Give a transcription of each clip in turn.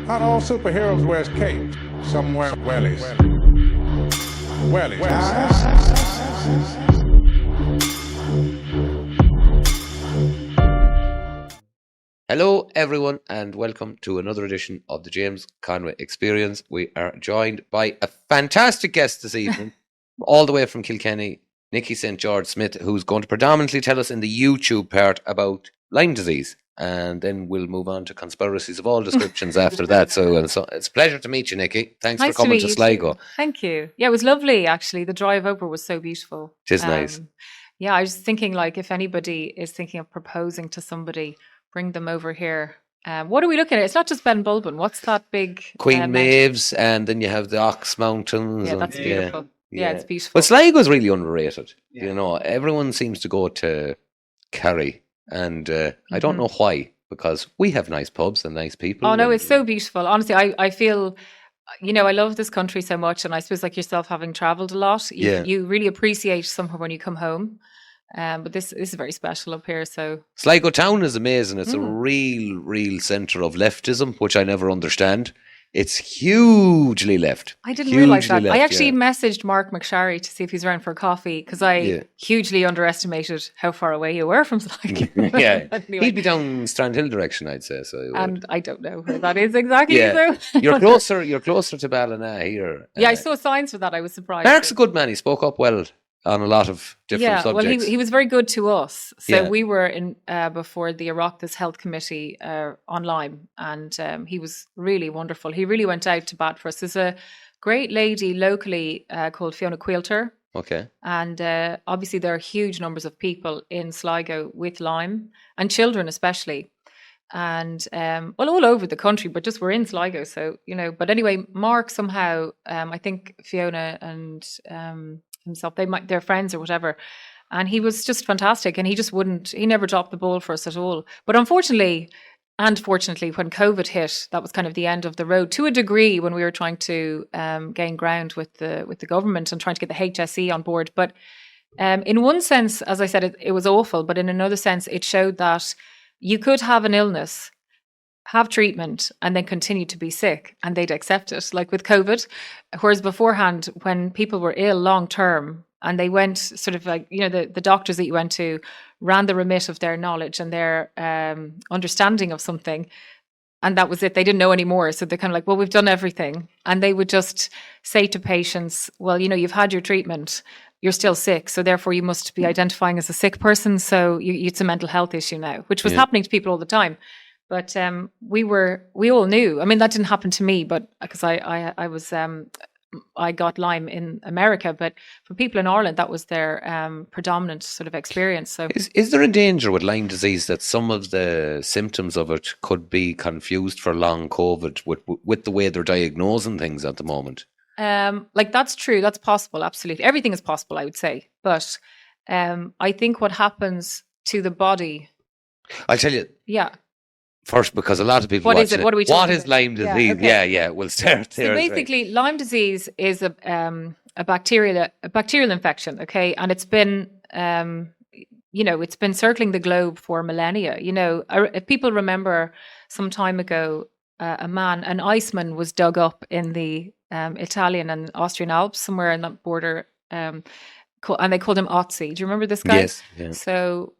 Not all superheroes wears capes. Some wear wellies. Wellies. Hello, everyone, and welcome to another edition of the James Conway Experience. We are joined by a fantastic guest this evening, all the way from Kilkenny, Nicci St. George Smith, who's going to predominantly tell us in the YouTube part about Lyme disease. And then we'll move on to conspiracies of all descriptions after that. So it's a pleasure to meet you, Nicci. Thanks Nice for coming to to meet Sligo. you. Thank you. Yeah, it was lovely, actually. The drive over was so beautiful. It is nice. Yeah, I was thinking, like, if anybody is thinking of proposing to somebody, bring them over here. What are we looking at? It's not just Ben Bulben. What's that big... Queen mountain? Maeve's, and then you have the Ox Mountains. Yeah, and, that's beautiful. Yeah, it's beautiful. But Sligo's really underrated. Yeah. You know, everyone seems to go to Kerry, and I don't know why, because we have nice pubs and nice people. Oh, no, it's so beautiful. Honestly, I feel... You know, I love this country so much, and I suppose, like yourself, having travelled a lot, you really appreciate somewhere when you come home. But this is very special up here. So Sligo town is amazing. It's a real centre of leftism, which I never understand. It's hugely left. I didn't realise that. I actually messaged Mark McSharry to see if he's around for a coffee, because I hugely underestimated how far away you were from Sligo. Anyway. He'd be down Strandhill direction, I'd say. So, and I don't know where that is exactly. Yeah. So. You're closer to Ballina here. Yeah, I saw signs for that. I was surprised. Mark's a good man. He spoke up well on a lot of different subjects. Well, he was very good to us. So we were in before the Oireachtas Health Committee on Lyme, and he was really wonderful. He really went out to bat for us. There's a great lady locally called Fiona Quilter. Okay. And obviously there are huge numbers of people in Sligo with Lyme, and children especially. And all over the country, but just we're in Sligo, so you know. But anyway, Mark somehow, I think Fiona and himself, they're friends or whatever, and he was just fantastic, and he never dropped the ball for us at all. But unfortunately and fortunately, when COVID hit, that was kind of the end of the road to a degree, when we were trying to gain ground with the government and trying to get the HSE on board. But in one sense, as I said, it was awful, but in another sense, it showed that you could have an illness, have treatment, and then continue to be sick, and they'd accept it, like with COVID. Whereas beforehand, when people were ill long term, and they went sort of like, you know, the doctors that you went to ran the remit of their knowledge and their understanding of something, and that was it. They didn't know anymore. So they're kind of like, well, we've done everything. And they would just say to patients, well, you know, you've had your treatment, you're still sick, so therefore you must be identifying as a sick person, so it's a mental health issue now, which was happening to people all the time. But we all knew. I mean, that didn't happen to me, but because I got Lyme in America, but for people in Ireland, that was their predominant sort of experience. So, is there a danger with Lyme disease that some of the symptoms of it could be confused for long COVID with the way they're diagnosing things at the moment? Like, that's true. That's possible. Absolutely. Everything is possible, I would say. But I think what happens to the body... I'll tell you. Yeah. First, because a lot of people What is it? What are we talking about? What is Lyme disease? Yeah. We'll start there. So basically, Lyme disease is a bacterial infection, okay? And it's been... it's been circling the globe for millennia. You know, if people remember some time ago, an iceman was dug up in the Italian and Austrian Alps, somewhere in that border, and they called him Otzi. Do you remember this guy? Yes. Yeah. So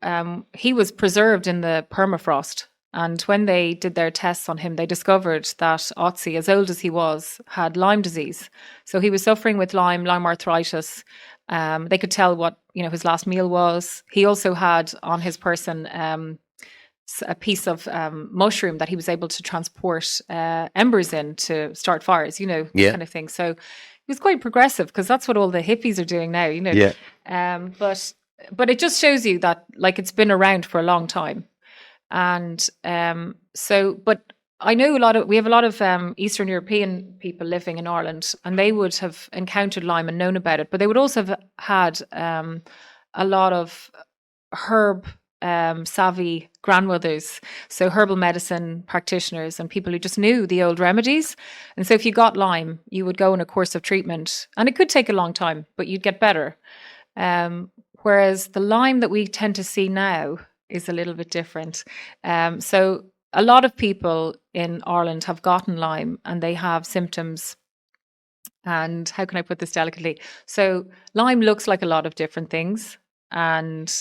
he was preserved in the permafrost, and when they did their tests on him, they discovered that Otzi, as old as he was, had Lyme disease. So he was suffering with Lyme arthritis. They could tell what his last meal was. He also had on his person a piece of mushroom that he was able to transport embers in to start fires, kind of thing. So he was quite progressive, because that's what all the hippies are doing now, Yeah. But it just shows you that, like, it's been around for a long time. And but I know we have a lot of Eastern European people living in Ireland, and they would have encountered Lyme and known about it, but they would also have had a lot of herb savvy grandmothers, so herbal medicine practitioners and people who just knew the old remedies. And so if you got Lyme, you would go on a course of treatment, and it could take a long time, but you'd get better. Whereas the Lyme that we tend to see now is a little bit different. So a lot of people in Ireland have gotten Lyme and they have symptoms. And how can I put this delicately? So Lyme looks like a lot of different things. And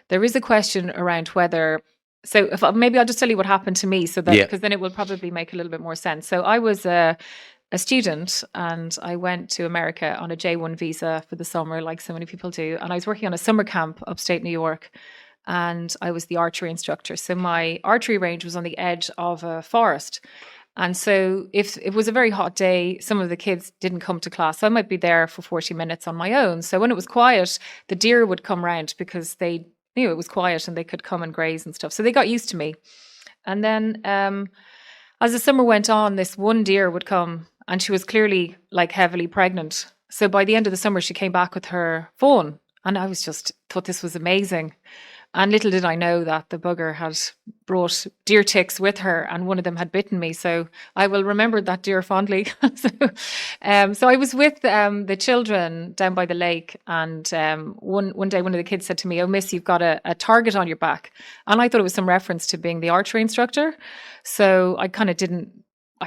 there is a question around whether, so if maybe I'll just tell you what happened to me, so that, Yeah. because then it will probably make a little bit more sense. So I was a student and I went to America on a J1 visa for the summer, like so many people do. And I was working on a summer camp upstate New York, and I was the archery instructor. So my archery range was on the edge of a forest. And so if it was a very hot day, some of the kids didn't come to class. So I might be there for 40 minutes on my own. So when it was quiet, the deer would come round because they knew it was quiet and they could come and graze and stuff. So they got used to me. And then as the summer went on, this one deer would come, and she was clearly like heavily pregnant. So by the end of the summer, she came back with her fawn. And I was just thought this was amazing. And little did I know that the bugger had brought deer ticks with her, and one of them had bitten me. So I will remember that deer fondly. So I was with the children down by the lake, and one day one of the kids said to me, "Oh, miss, you've got a target on your back." And I thought it was some reference to being the archery instructor. So I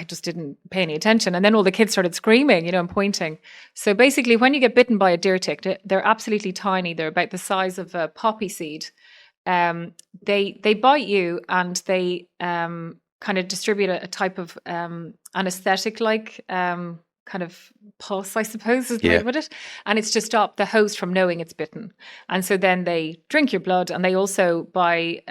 just didn't pay any attention. And then all the kids started screaming, and pointing. So basically, when you get bitten by a deer tick, they're absolutely tiny. They're about the size of a poppy seed. They bite you, and they kind of distribute a type of anesthetic, like kind of pulse, I suppose, is the way to put it. And it's to stop the host from knowing it's bitten. And so then they drink your blood, and they also, by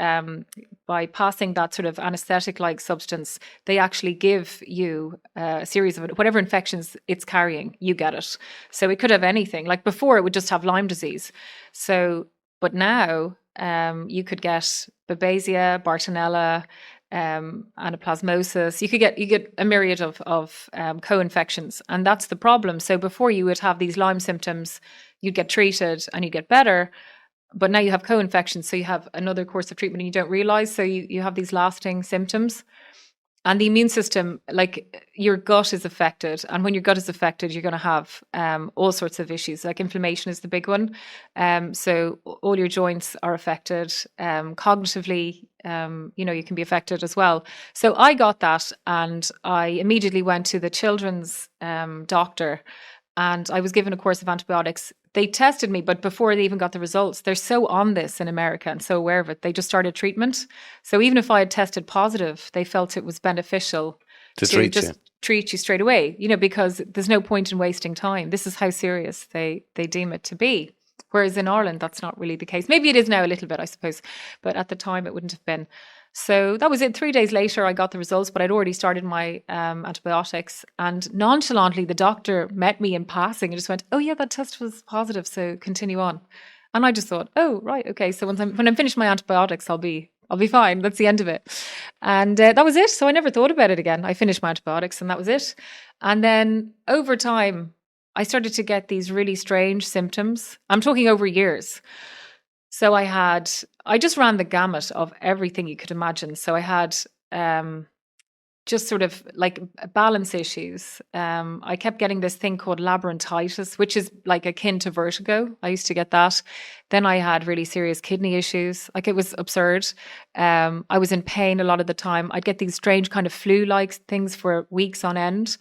passing that sort of anesthetic-like substance, they actually give you a series of whatever infections it's carrying, you get it. So it could have anything. Like before, it would just have Lyme disease. So, but now you could get Babesia, Bartonella, anaplasmosis. You get a myriad of co-infections, and that's the problem. So before, you would have these Lyme symptoms, you'd get treated and you get better, but now you have co-infections, so you have another course of treatment and you don't realize. So you have these lasting symptoms. And the immune system, like your gut is affected. And when your gut is affected, you're going to have all sorts of issues. Like inflammation is the big one. So all your joints are affected. Cognitively, you can be affected as well. So I got that, and I immediately went to the children's doctor, and I was given a course of antibiotics. They tested me, but before they even got the results, they're so on this in America and so aware of it, they just started treatment. So even if I had tested positive, they felt it was beneficial to treat you straight away, because there's no point in wasting time. This is how serious they deem it to be. Whereas in Ireland, that's not really the case. Maybe it is now a little bit, I suppose, but at the time it wouldn't have been. So that was it. 3 days later, I got the results, but I'd already started my antibiotics. And nonchalantly, the doctor met me in passing and just went, "Oh yeah, that test was positive, so continue on." And I just thought, "Oh right, okay. So when I'm finished my antibiotics, I'll be fine. That's the end of it." And that was it. So I never thought about it again. I finished my antibiotics, and that was it. And then over time, I started to get these really strange symptoms. I'm talking over years. So I just ran the gamut of everything you could imagine. So I had just sort of like balance issues. I kept getting this thing called labyrinthitis, which is like akin to vertigo. I used to get that. Then I had really serious kidney issues. Like it was absurd. I was in pain a lot of the time. I'd get these strange kind of flu-like things for weeks on end.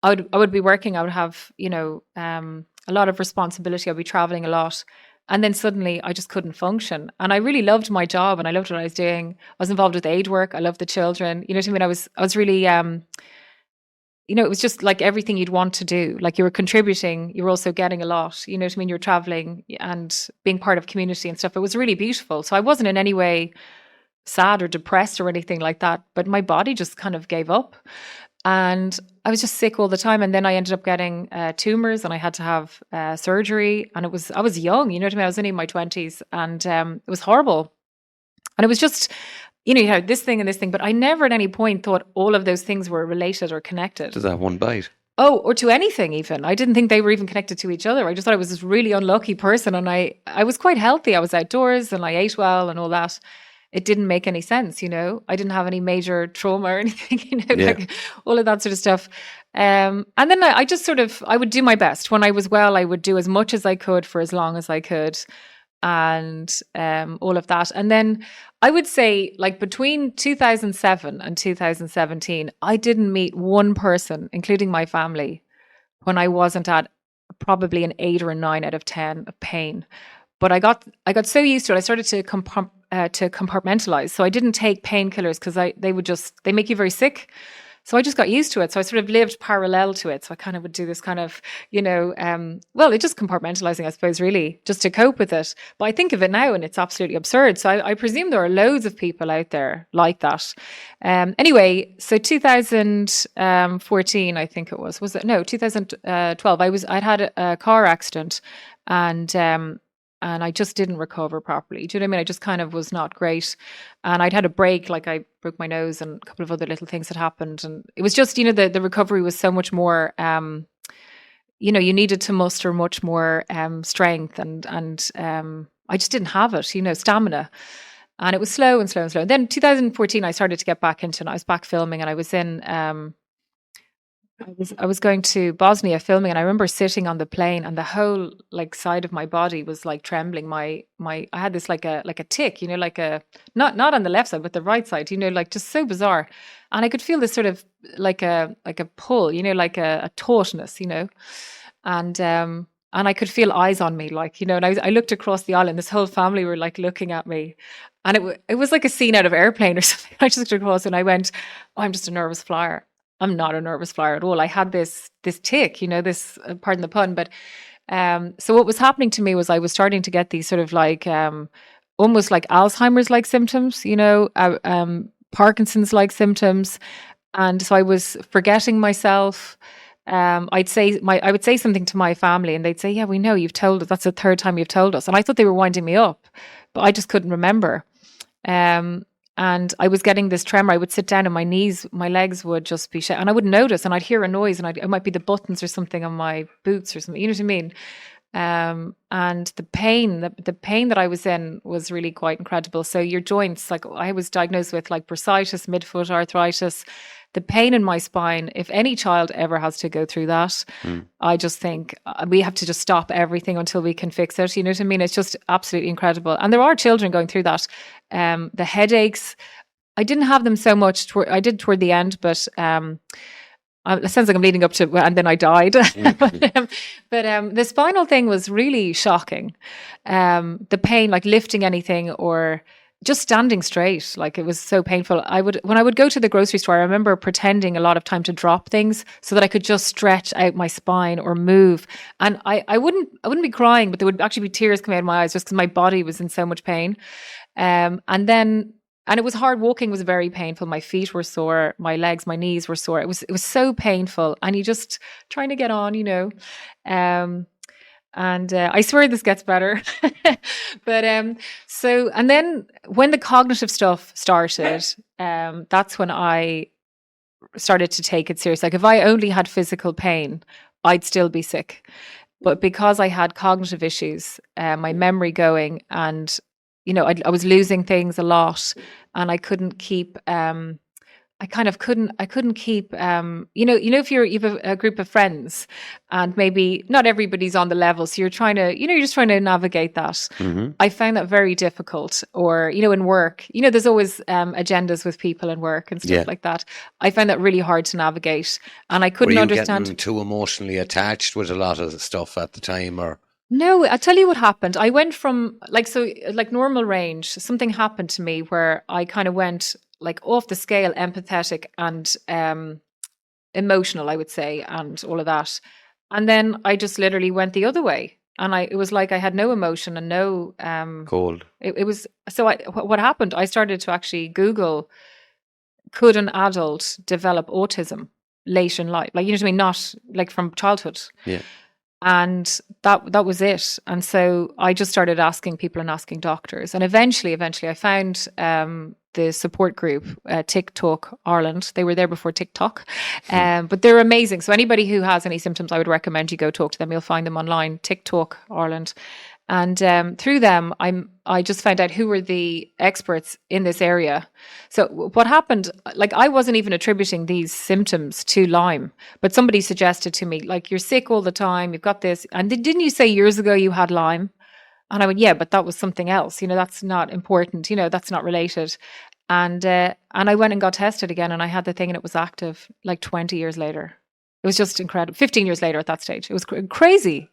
I would be working. I would have, a lot of responsibility. I'd be traveling a lot. And then suddenly I just couldn't function. And I really loved my job and I loved what I was doing. I was involved with aid work. I loved the children. You know what I mean? I was really, it was just like everything you'd want to do. Like you were contributing, you were also getting a lot. You know what I mean? You were traveling and being part of community and stuff. It was really beautiful. So I wasn't in any way sad or depressed or anything like that. But my body just kind of gave up. And I was just sick all the time. And then I ended up getting tumors and I had to have surgery. And I was young, you know what I mean? I was only in my 20s and it was horrible. And it was just, you had this thing and this thing. But I never at any point thought all of those things were related or connected. To that one bite. Oh, or to anything even. I didn't think they were even connected to each other. I just thought I was this really unlucky person. And I was quite healthy. I was outdoors and I ate well and all that. It didn't make any sense, I didn't have any major trauma or anything, like all of that sort of stuff. And then I just I would do my best. When I was well, I would do as much as I could for as long as I could and all of that. And then I would say like between 2007 and 2017, I didn't meet one person, including my family, when I wasn't at probably an 8 or a 9 out of 10 of pain. But I got so used to it. I started to compartmentalize. So I didn't take painkillers because they make you very sick. So I just got used to it. So I sort of lived parallel to it. So I kind of would do this kind of, it's just compartmentalizing, I suppose, really, just to cope with it. But I think of it now and it's absolutely absurd. So I presume there are loads of people out there like that. Anyway, so 2014, I think it was it? No, 2012. I'd had a car accident and I just didn't recover properly. Do you know what I mean? I just kind of was not great. And I'd had a break, like I broke my nose and a couple of other little things had happened. And it was just, the recovery was so much more, you needed to muster much more strength and I just didn't have it, stamina. And it was slow and slow and slow. And then 2014, I started to get back into it. I was back filming and I was in... I was going to Bosnia filming, and I remember sitting on the plane, and the whole like side of my body was like trembling. I had this like a tick, like a not on the left side, but the right side, like just so bizarre. And I could feel this sort of like a pull, like a tautness, and I could feel eyes on me, like and I looked across the aisle, and this whole family were like looking at me, and it was like a scene out of Airplane or something. I just looked across and I went, "Oh, I'm just a nervous flyer." I'm not a nervous flyer at all. I had this tick, this, pardon the pun, but so what was happening to me was I was starting to get these sort of like almost like Alzheimer's like symptoms, Parkinson's like symptoms, and so I was forgetting myself. I would say something to my family, and they'd say, "Yeah, we know, you've told us. That's the third time you've told us." And I thought they were winding me up, but I just couldn't remember. And I was getting this tremor. I would sit down and my legs would just be shaking, and I wouldn't notice, and I'd hear a noise, and it might be the buttons or something on my boots or something. You know what I mean? And the pain that I was in was really quite incredible. So your joints, like I was diagnosed with like bursitis, midfoot arthritis, the pain in my spine. If any child ever has to go through that, I just think we have to just stop everything until we can fix it. You know what I mean? It's just absolutely incredible. And there are children going through that. The headaches, I didn't have them so much. I did toward the end, but it sounds like I'm leading up to, and then I died. But the spinal thing was really shocking. The pain, like lifting anything or just standing straight, like it was so painful. When I would go to the grocery store, I remember pretending a lot of time to drop things so that I could just stretch out my spine or move. And I wouldn't be crying, but there would actually be tears coming out of my eyes just because my body was in so much pain. And it was hard. Walking was very painful. My feet were sore, my legs, my knees were sore. It was so painful. And you just trying to get on, and I swear this gets better. But and then when the cognitive stuff started, that's when I started to take it serious. Like if I only had physical pain, I'd still be sick. But because I had cognitive issues, my memory going, and I was losing things a lot, and I couldn't keep. I couldn't keep. If you have a group of friends, and maybe not everybody's on the level, so you're trying to, you're just trying to navigate that. Mm-hmm. I found that very difficult. Or in work, there's always agendas with people in work and stuff like that. I found that really hard to navigate, and I couldn't understand. Getting too emotionally attached with a lot of the stuff at the time, or? No, I'll tell you what happened. I went from like normal range. Something happened to me where I kind of went like off the scale, empathetic and emotional, I would say, and all of that. And then I just literally went the other way. And it was like I had no emotion and no... cold. It was... So what happened, I started to actually Google, could an adult develop autism late in life? Like, you know what I mean? Not like from childhood. Yeah. And that was it. And so I just started asking people and asking doctors. And eventually I found the support group, TikTok Ireland. They were there before TikTok. But they're amazing. So anybody who has any symptoms, I would recommend you go talk to them. You'll find them online, TikTok Ireland. And through them, I just found out who were the experts in this area. So what happened, like I wasn't even attributing these symptoms to Lyme, but somebody suggested to me, like, you're sick all the time, you've got this. And didn't you say years ago you had Lyme? And I went, yeah, but that was something else. That's not important. That's not related. And I went and got tested again, and I had the thing, and it was active like 20 years later. It was just incredible. 15 years later at that stage. It was crazy,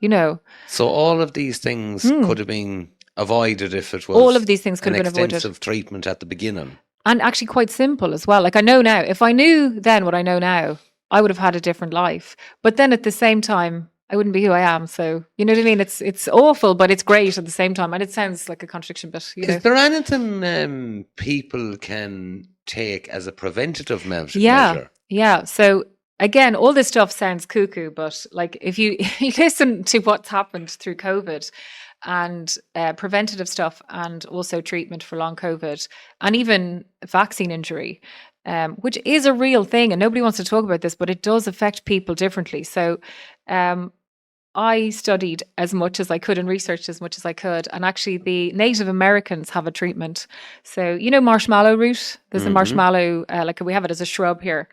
So all of these things could have been avoided if it was all of these things could an have been avoided. extensive treatment at the beginning. And actually quite simple as well. Like I know now, if I knew then what I know now, I would have had a different life. But then at the same time, I wouldn't be who I am. So, you know what I mean? It's awful, but it's great at the same time. And it sounds like a contradiction, but Is there anything people can take as a preventative measure? Yeah. So again, all this stuff sounds cuckoo, but like if you listen to what's happened through COVID and preventative stuff and also treatment for long COVID and even vaccine injury, which is a real thing and nobody wants to talk about this, but it does affect people differently. So I studied as much as I could and researched as much as I could. And actually the Native Americans have a treatment. So, marshmallow root, there's a marshmallow, like we have it as a shrub here.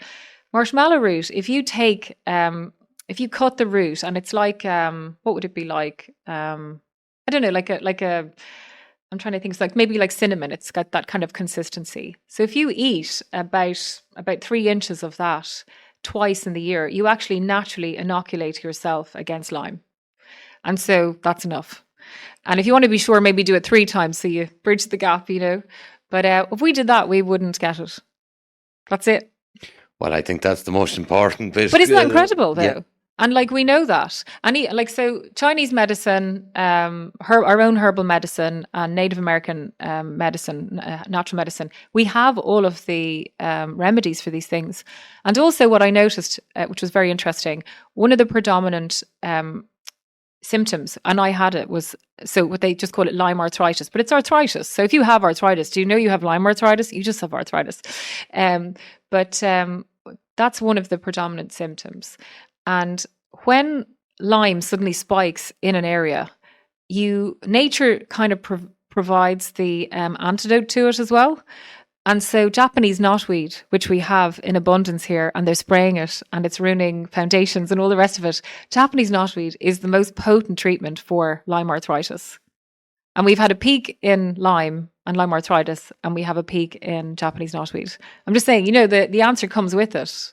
Marshmallow root, if you take, if you cut the root and it's like, what would it be like? I don't know, like a, I'm trying to think, it's like maybe like cinnamon. It's got that kind of consistency. So if you eat about 3 inches of that twice in the year, you actually naturally inoculate yourself against Lyme. And so that's enough. And if you want to be sure, maybe do it 3 times so you bridge the gap, But if we did that, we wouldn't get it. That's it. Well, I think that's the most important bit. But isn't that incredible, though? Yeah. And we know that. And so Chinese medicine, our own herbal medicine and Native American medicine, natural medicine, we have all of the remedies for these things. And also what I noticed, which was very interesting, one of the predominant symptoms, and I had it, was, so what they just call it Lyme arthritis, but it's arthritis. So if you have arthritis, do you know you have Lyme arthritis? You just have arthritis. But that's one of the predominant symptoms. And when Lyme suddenly spikes in an area, nature kind of provides the antidote to it as well. And so Japanese knotweed, which we have in abundance here, and they're spraying it and it's ruining foundations and all the rest of it, Japanese knotweed is the most potent treatment for Lyme arthritis. And we've had a peak in Lyme and Lyme arthritis, and we have a peak in Japanese knotweed. I'm just saying, the answer comes with it.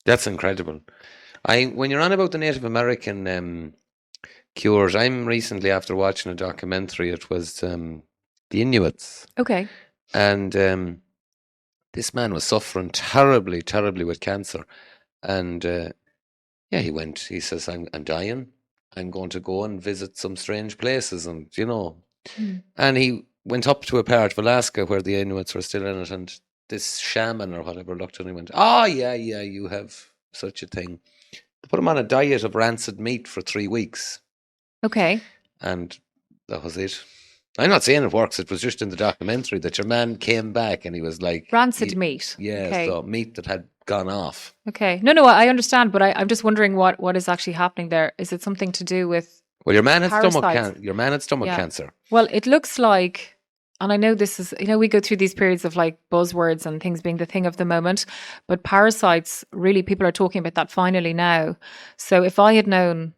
That's incredible. When you're on about the Native American cures, I'm recently after watching a documentary. It was the Inuits. Okay. And this man was suffering terribly, terribly with cancer. And he went. He says, I'm dying. I'm going to go and visit some strange places. And, and he went up to a part of Alaska where the Inuits were still in it. And this shaman or whatever looked at him and went, yeah, you have such a thing. They put him on a diet of rancid meat for 3 weeks. Okay. And that was it. I'm not saying it works. It was just in the documentary that your man came back and he was like... Rancid meat. Yeah, okay. So meat that had gone off. Okay. No, I understand, but I'm just wondering what is actually happening there. Is it something to do with... Well, your man had parasites? stomach cancer. Well, it looks like... And I know this is, we go through these periods of like buzzwords and things being the thing of the moment, but parasites, really, people are talking about that finally now. So if I had known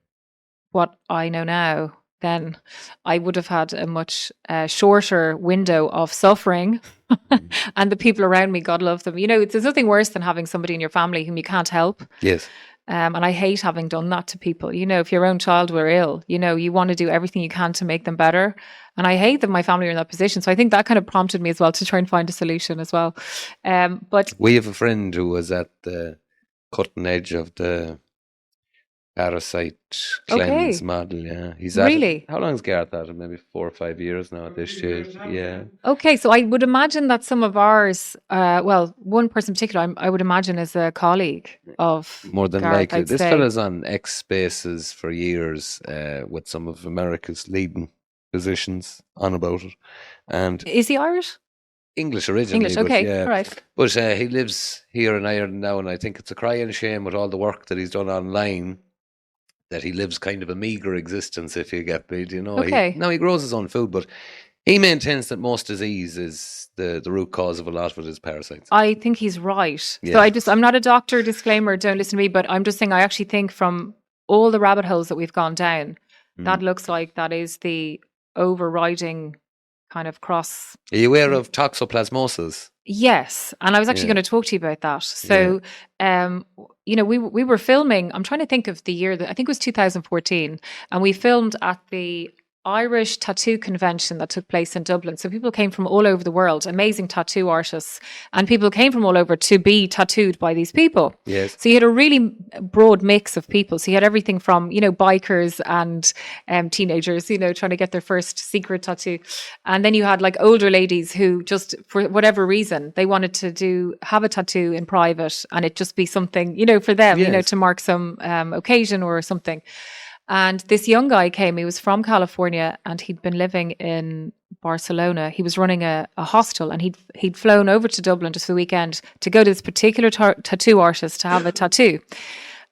what I know now, then I would have had a much shorter window of suffering. And the people around me, God love them. There's nothing worse than having somebody in your family whom you can't help. Yes. And I hate having done that to people. If your own child were ill, you want to do everything you can to make them better. And I hate that my family are in that position. So I think that kind of prompted me as well to try and find a solution as well. But we have a friend who was at the cutting edge of the parasite cleanse model. Yeah, he's really. How long has Gareth at it? Maybe 4 or 5 years now at this stage. Yeah. Okay, so I would imagine that some of ours, one person in particular, I would imagine is a colleague of more than Gareth, likely. I'd This say. fella's on X Spaces for years with some of America's leading physicians on about it. And is he Irish? English originally. English, okay, but, yeah. all right. But he lives here in Ireland now, and I think it's a crying shame with all the work that he's done online that he lives kind of a meagre existence, if you get me. Okay. He grows his own food, but he maintains that most disease is the root cause of a lot of it is parasites. I think he's right. Yeah. So I'm not a doctor, disclaimer, don't listen to me, but I'm just saying I actually think from all the rabbit holes that we've gone down, That looks like that is the overriding kind of cross. Are you aware of toxoplasmosis? Yes, and I was actually Yeah. going to talk to you about that. So, we were filming. I'm trying to think of the year that I think it was 2014, and we filmed at the Irish Tattoo Convention that took place in Dublin. So people came from all over the world, amazing tattoo artists, and people came from all over to be tattooed by these people. Yes. So you had a really broad mix of people. So you had everything from, bikers and teenagers, trying to get their first secret tattoo. And then you had like older ladies who just, for whatever reason, they wanted to have a tattoo in private and it just be something, for them, Yes. to mark some occasion or something. And this young guy came, he was from California and he'd been living in Barcelona. He was running a hostel and he'd flown over to Dublin just for the weekend to go to this particular tattoo artist to have a tattoo.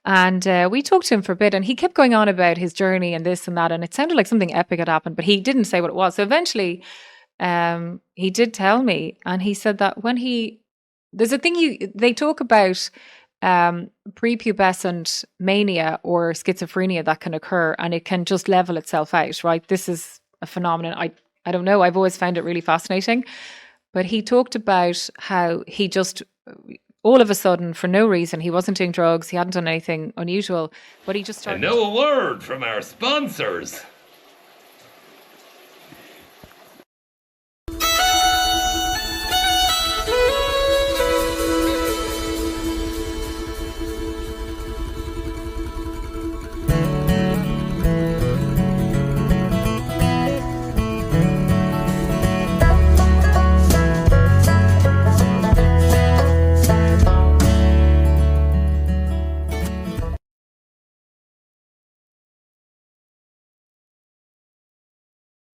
And we talked to him for a bit and he kept going on about his journey and this and that. And it sounded like something epic had happened, but he didn't say what it was. So eventually he did tell me, and he said that there's a thing they talk about prepubescent mania or schizophrenia that can occur, and it can just level itself out, right? This is a phenomenon. I don't know. I've always found it really fascinating. But he talked about how he just, all of a sudden, for no reason, he wasn't doing drugs, he hadn't done anything unusual, but he just started... And now a word from our sponsors.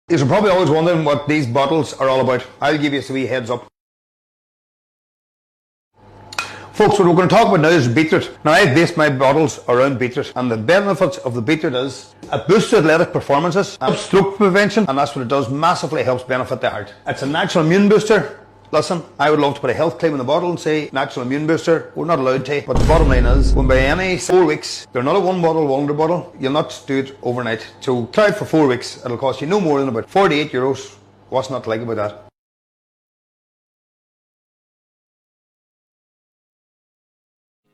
You're probably always wondering what these bottles are all about. I'll give you a wee heads up. Folks, what we're going to talk about now is beetroot. Now, I've based my bottles around beetroot, and the benefits of the beetroot is it boosts athletic performances, helps stroke prevention, and that's what it does, massively helps benefit the heart. It's a natural immune booster. Listen, I would love to put a health claim in the bottle and say natural immune booster. We're not allowed to, but the bottom line is, when by any 4 weeks, they're not a one bottle wonder bottle, you'll not do it overnight. So try it for 4 weeks, it'll cost you no more than about €48. What's not to like about that?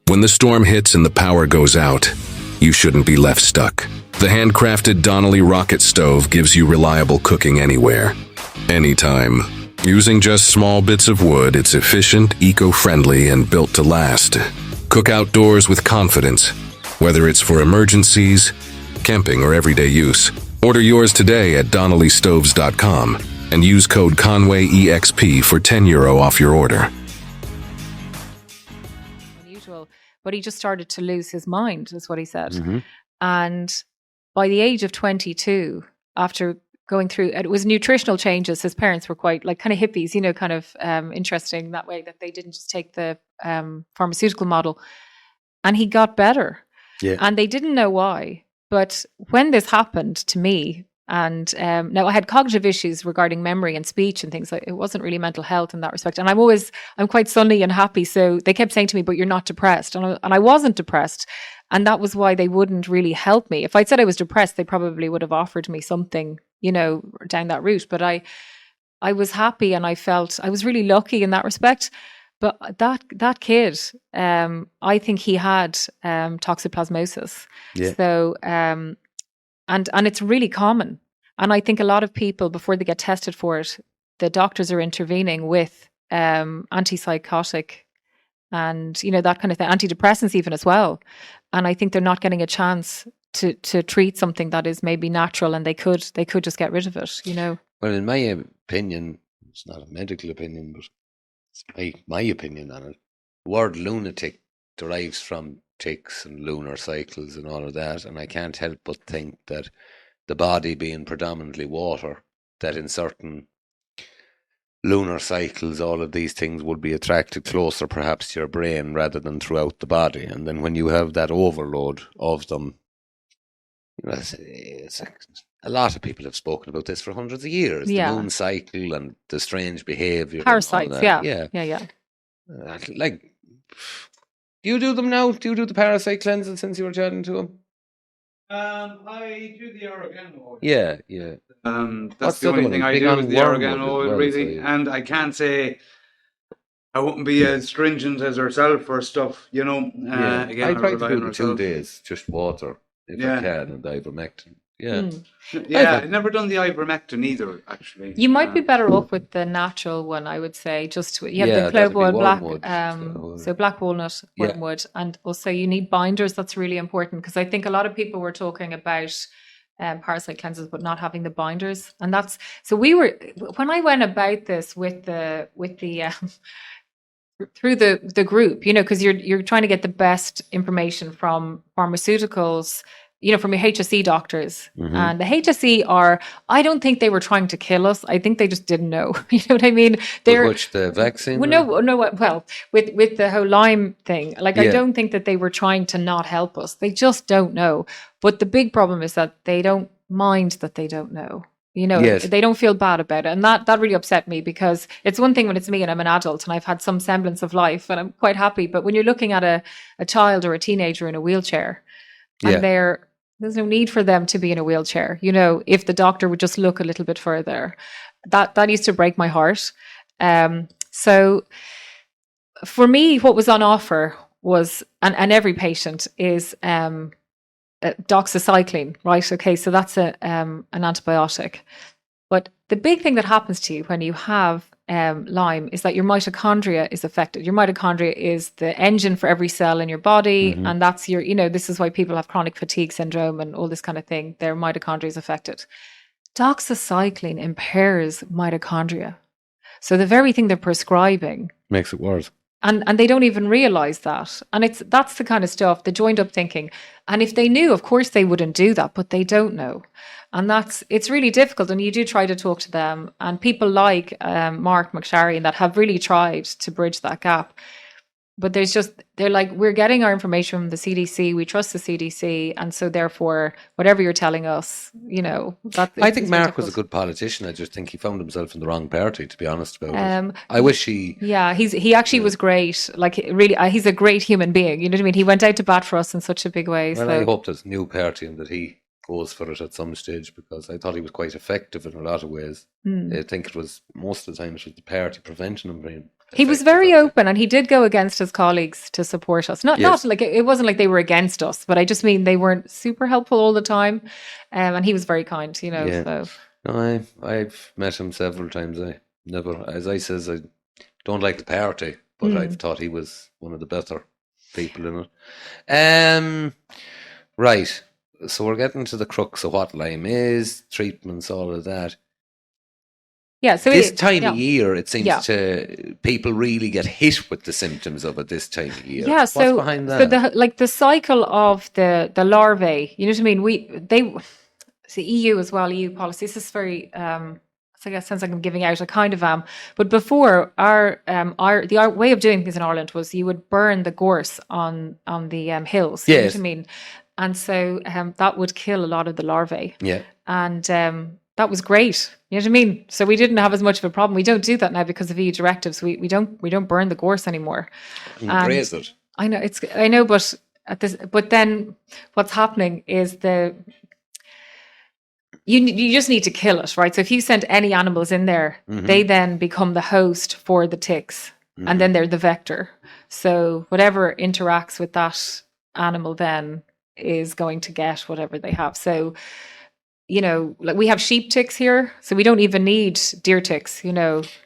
When the storm hits and the power goes out, you shouldn't be left stuck. The handcrafted Donnelly rocket stove gives you reliable cooking anywhere, anytime. Using just small bits of wood, it's efficient, eco-friendly, and built to last. Cook outdoors with confidence, whether it's for emergencies, camping, or everyday use. Order yours today at donnellystoves.com and use code CONWAYEXP for €10 off your order. Unusual, but he just started to lose his mind, is what he said. Mm-hmm. And by the age of 22, after going through, it was nutritional changes. His parents were quite like kind of hippies, kind of interesting that way, that they didn't just take the pharmaceutical model. And he got better. Yeah. And they didn't know why. But when this happened to me, and now I had cognitive issues regarding memory and speech and things like, it wasn't really mental health in that respect. And I'm quite sunny and happy. So they kept saying to me, but you're not depressed. And I wasn't depressed. And that was why they wouldn't really help me. If I'd said I was depressed, they probably would have offered me something, down that route. But I was happy and I felt I was really lucky in that respect. But that kid, I think he had toxoplasmosis. Yeah. So, and it's really common. And I think a lot of people, before they get tested for it, the doctors are intervening with antipsychotic and, that kind of thing, antidepressants even as well. And I think they're not getting a chance to treat something that is maybe natural, and they could just get rid of it, Well, in my opinion, it's not a medical opinion, but it's my opinion on it. The word lunatic derives from ticks and lunar cycles and all of that, and I can't help but think that the body being predominantly water, that in certain lunar cycles, all of these things would be attracted closer perhaps to your brain rather than throughout the body. And then when you have that overload of them, a lot of people have spoken about this for hundreds of years. Yeah. The moon cycle and the strange behavior. Parasites, yeah. Like, do you do them now? Do you do the parasite cleansing since you were chatting to him? I do the oregano oil. Yeah. That's What's the the other only one? thing I Big do on is the wormwood oregano as oil, well, really. so- And I can't say I wouldn't be as stringent as herself for stuff, Yeah, again, I I try to rely do on the 2 herself. days, just water if I Yeah. can, and ivermectin. Yeah, Hmm. Yeah, had- I've never done the ivermectin either, actually. You might be better off with the natural one, I would say. Just you have Yeah, the that'd clove be oil, black, wormwood. so black walnut, Yeah. wormwood, and also you need binders. That's really important because I think a lot of people were talking about parasite cleansers, but not having the binders, and that's so. We were when I went about this with the through the group, because you're trying to get the best information from pharmaceuticals, from your HSE doctors. Mhm. And the HSE I don't think they were trying to kill us. I think they just didn't know. You know what I mean? Which the vaccine? Well, no. Well, with the whole Lyme thing, I Yeah. don't think that they were trying to not help us. They just don't know. But the big problem is that they don't mind that they don't know. Yes. They don't feel bad about it. And that really upset me because it's one thing when it's me and I'm an adult and I've had some semblance of life and I'm quite happy. But when you're looking at a child or a teenager in a wheelchair and Yeah. there's no need for them to be in a wheelchair, if the doctor would just look a little bit further, that used to break my heart. So for me, what was on offer was, and every patient is, doxycycline, right? Okay, so that's an antibiotic. But the big thing that happens to you when you have Lyme is that your mitochondria is affected. Your mitochondria is the engine for every cell in your body, Mhm. and that's this is why people have chronic fatigue syndrome and all this kind of thing. Their mitochondria is affected. Doxycycline impairs mitochondria. So the very thing they're prescribing, Makes it worse. and they don't even realize that. And that's the kind of stuff, the joined up thinking. And if they knew, of course they wouldn't do that, but they don't know. And it's really difficult. And you do try to talk to them. And people like Mark McSharry that have really tried to bridge that gap. But they're like, we're getting our information from the CDC. We trust the CDC. And so therefore, whatever you're telling us, that I think it's Mark was a difficult. good politician. I just think he found himself in the wrong party, to be honest about it. Um, I wish he. Yeah, he actually was great. Like really, he's a great human being. You know what I mean? He went out to bat for us in such a big way. Well, so I hope there's a new party and that he goes for it at some stage because I thought he was quite effective in a lot of ways. I think it was most of the time it was the party preventing him being. he was effective very at it. open, and he did go against his colleagues to support us. Not Yes. like it wasn't like they were against us, but I just mean they weren't super helpful all the time. And he was very kind. Yeah. So No, I've met him several times. I never, as I says, I don't like the party, but I've thought he was one of the better people in it. Right. So we're getting to the crux of what Lyme is, treatments, all of that. yeah, so This time yeah. of year, it seems Yeah. to people really get hit with the symptoms of it this time of year. Yeah, so What's behind so that? the cycle of the larvae, you know what I mean? The EU as well, EU policy. This is very so I guess sounds like I'm giving out. I kind of am. But before our way of doing things in Ireland was you would burn the gorse on the hills. You know Yes. what I mean? And so that would kill a lot of the larvae. Yeah. And that was great. You know what I mean? So we didn't have as much of a problem. We don't do that now because of EU directives. We don't burn the gorse anymore. And And- graze it. I know, but then what's happening is you just need to kill it, right? So if you send any animals in there, they then become the host for the ticks, and then they're the vector. So whatever interacts with that animal then is going to get whatever they have. So like we have sheep ticks here, so we don't even need deer ticks.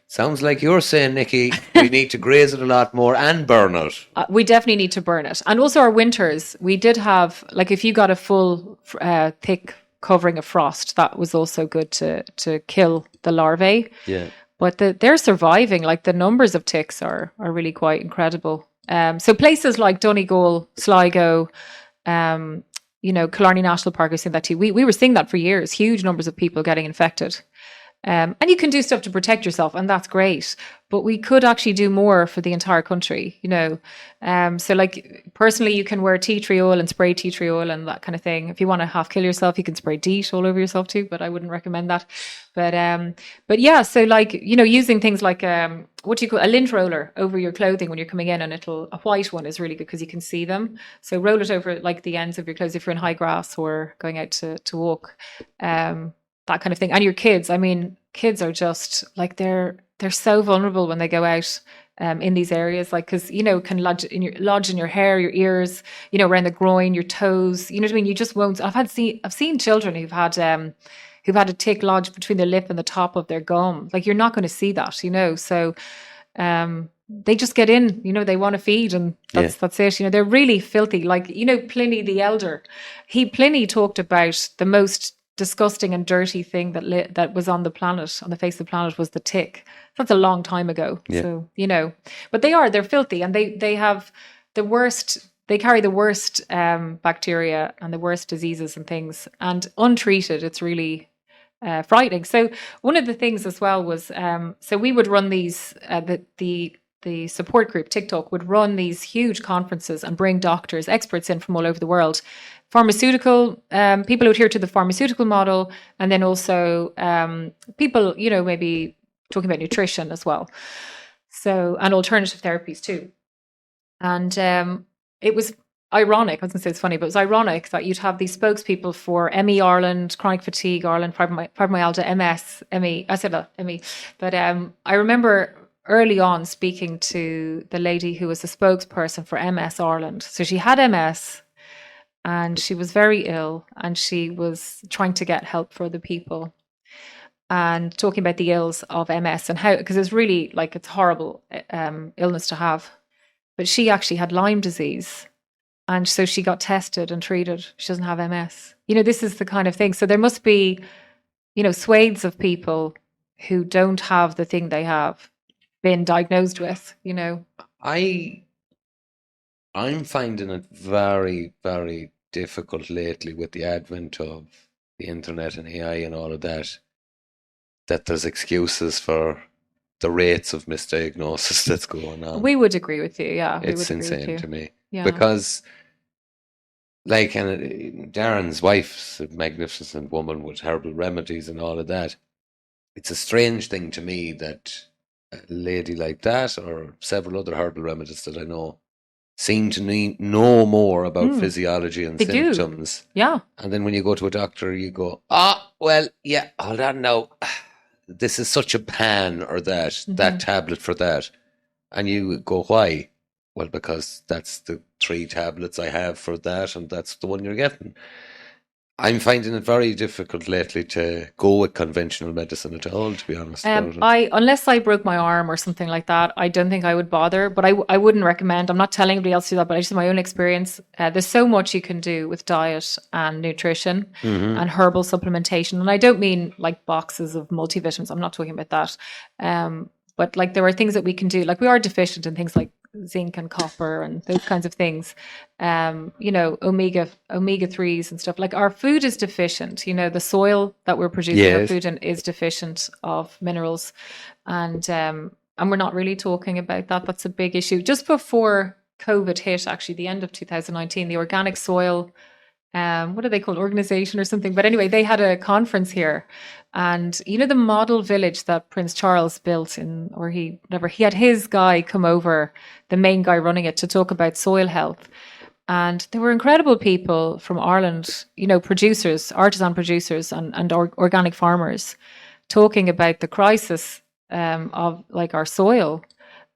Sounds like you're saying, Nikki, we need to graze it a lot more and burn it. We definitely need to burn it. And also our winters, we did have, like if you got a full thick covering of frost, that was also good to kill the larvae. Yeah. But they're surviving. Like the numbers of ticks are really quite incredible. So places like Donegal, Sligo, Killarney National Park, we've seen that too. We were seeing that for years, huge numbers of people getting infected. And you can do stuff to protect yourself, and that's great. But we could actually do more for the entire country, you know. So, like, personally, you can wear tea tree oil and spray tea tree oil and that kind of thing. If you want to half kill yourself, you can spray DEET all over yourself too, but I wouldn't recommend that. But yeah, so, like, you know, using things like what do you call a lint roller over your clothing when you're coming in, and a white one is really good because you can see them. So roll it over like the ends of your clothes if you're in high grass or going out to walk. That kind of thing. And your kids, I mean, kids are just like they're so vulnerable when they go out in these areas, like, because, you know, can lodge in your hair, your ears, you know, around the groin, your toes, you know what I mean? You just won't. I've seen children who've had a tick lodge between their lip and the top of their gum. Like, you're not going to see that, you know. So they just get in, you know, they want to feed, and that's it. You know, they're really filthy. Like, you know, Pliny the Elder, Pliny talked about the most disgusting and dirty thing that was on the planet, on the face of the planet, was the tick. That's a long time ago. So, you know, but they're filthy, and they have the worst. They carry the worst bacteria and the worst diseases and things, and untreated, it's really frightening. So one of the things as well was, so we would run these, the support group TikTok would run these huge conferences and bring doctors, experts in from all over the world, pharmaceutical people who adhere to the pharmaceutical model, and then also people, you know, maybe talking about nutrition as well. So, and alternative therapies too. And it was ironic, I was going to say it's funny, but it was ironic that you'd have these spokespeople for ME Ireland, chronic fatigue Ireland, fibromyalgia, MS, ME, I said that, ME. But I remember early on speaking to the lady who was the spokesperson for MS Ireland. So she had MS and she was very ill, and she was trying to get help for the people and talking about the ills of MS and how, because it's really like, it's horrible illness to have. But she actually had Lyme disease. And so she got tested and treated. She doesn't have MS. You know, this is the kind of thing. So there must be, you know, swathes of people who don't have the thing they have been diagnosed with, you know. I'm finding it very, very difficult lately with the advent of the internet and AI and all of that there's excuses for the rates of misdiagnosis that's going on. We would agree with you, yeah. It's insane to me. Yeah. Because, like, and Darren's wife's a magnificent woman with herbal remedies and all of that. It's a strange thing to me that a lady like that, or several other herbal remedies that I know, seem to know more about physiology and symptoms. Do. Yeah. And then when you go to a doctor, you go, well, yeah, hold on now. This is such a pan or that tablet for that. And you go, why? Well, because that's the 3 tablets I have for that, and that's the one you're getting. I'm finding it very difficult lately to go with conventional medicine at all, to be honest. Unless I broke my arm or something like that, I don't think I would bother. But I wouldn't recommend. I'm not telling anybody else to do that, but I just have my own experience. There's so much you can do with diet and nutrition and herbal supplementation. And I don't mean like boxes of multivitamins. I'm not talking about that. But like, there are things that we can do. Like, we are deficient in things like zinc and copper and those kinds of things, you know, omega 3s and stuff. Like, our food is deficient, you know, the soil that we're producing our food in is deficient of minerals, and we're not really talking about that. That's a big issue. Just before COVID hit, actually, the end of 2019, the Organic Soil, what are they called, organization or something, but anyway, they had a conference here. And you know, the model village that Prince Charles built he had his guy come over, the main guy running it, to talk about soil health. And there were incredible people from Ireland, you know, producers, artisan producers and organic farmers, talking about the crisis of like our soil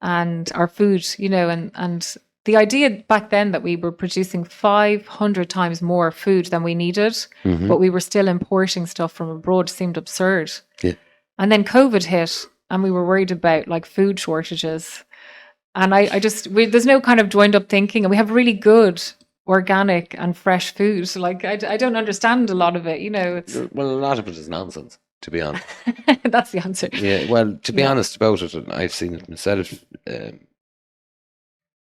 and our food, you know, and the idea back then that we were producing 500 times more food than we needed, but we were still importing stuff from abroad seemed absurd. Yeah. And then COVID hit, and we were worried about like food shortages. And there's no kind of joined up thinking, and we have really good organic and fresh food. Like, I don't understand a lot of it, you know. Well, a lot of it is nonsense, to be honest. That's the answer. Yeah, well, to be honest about it, and I've seen it myself,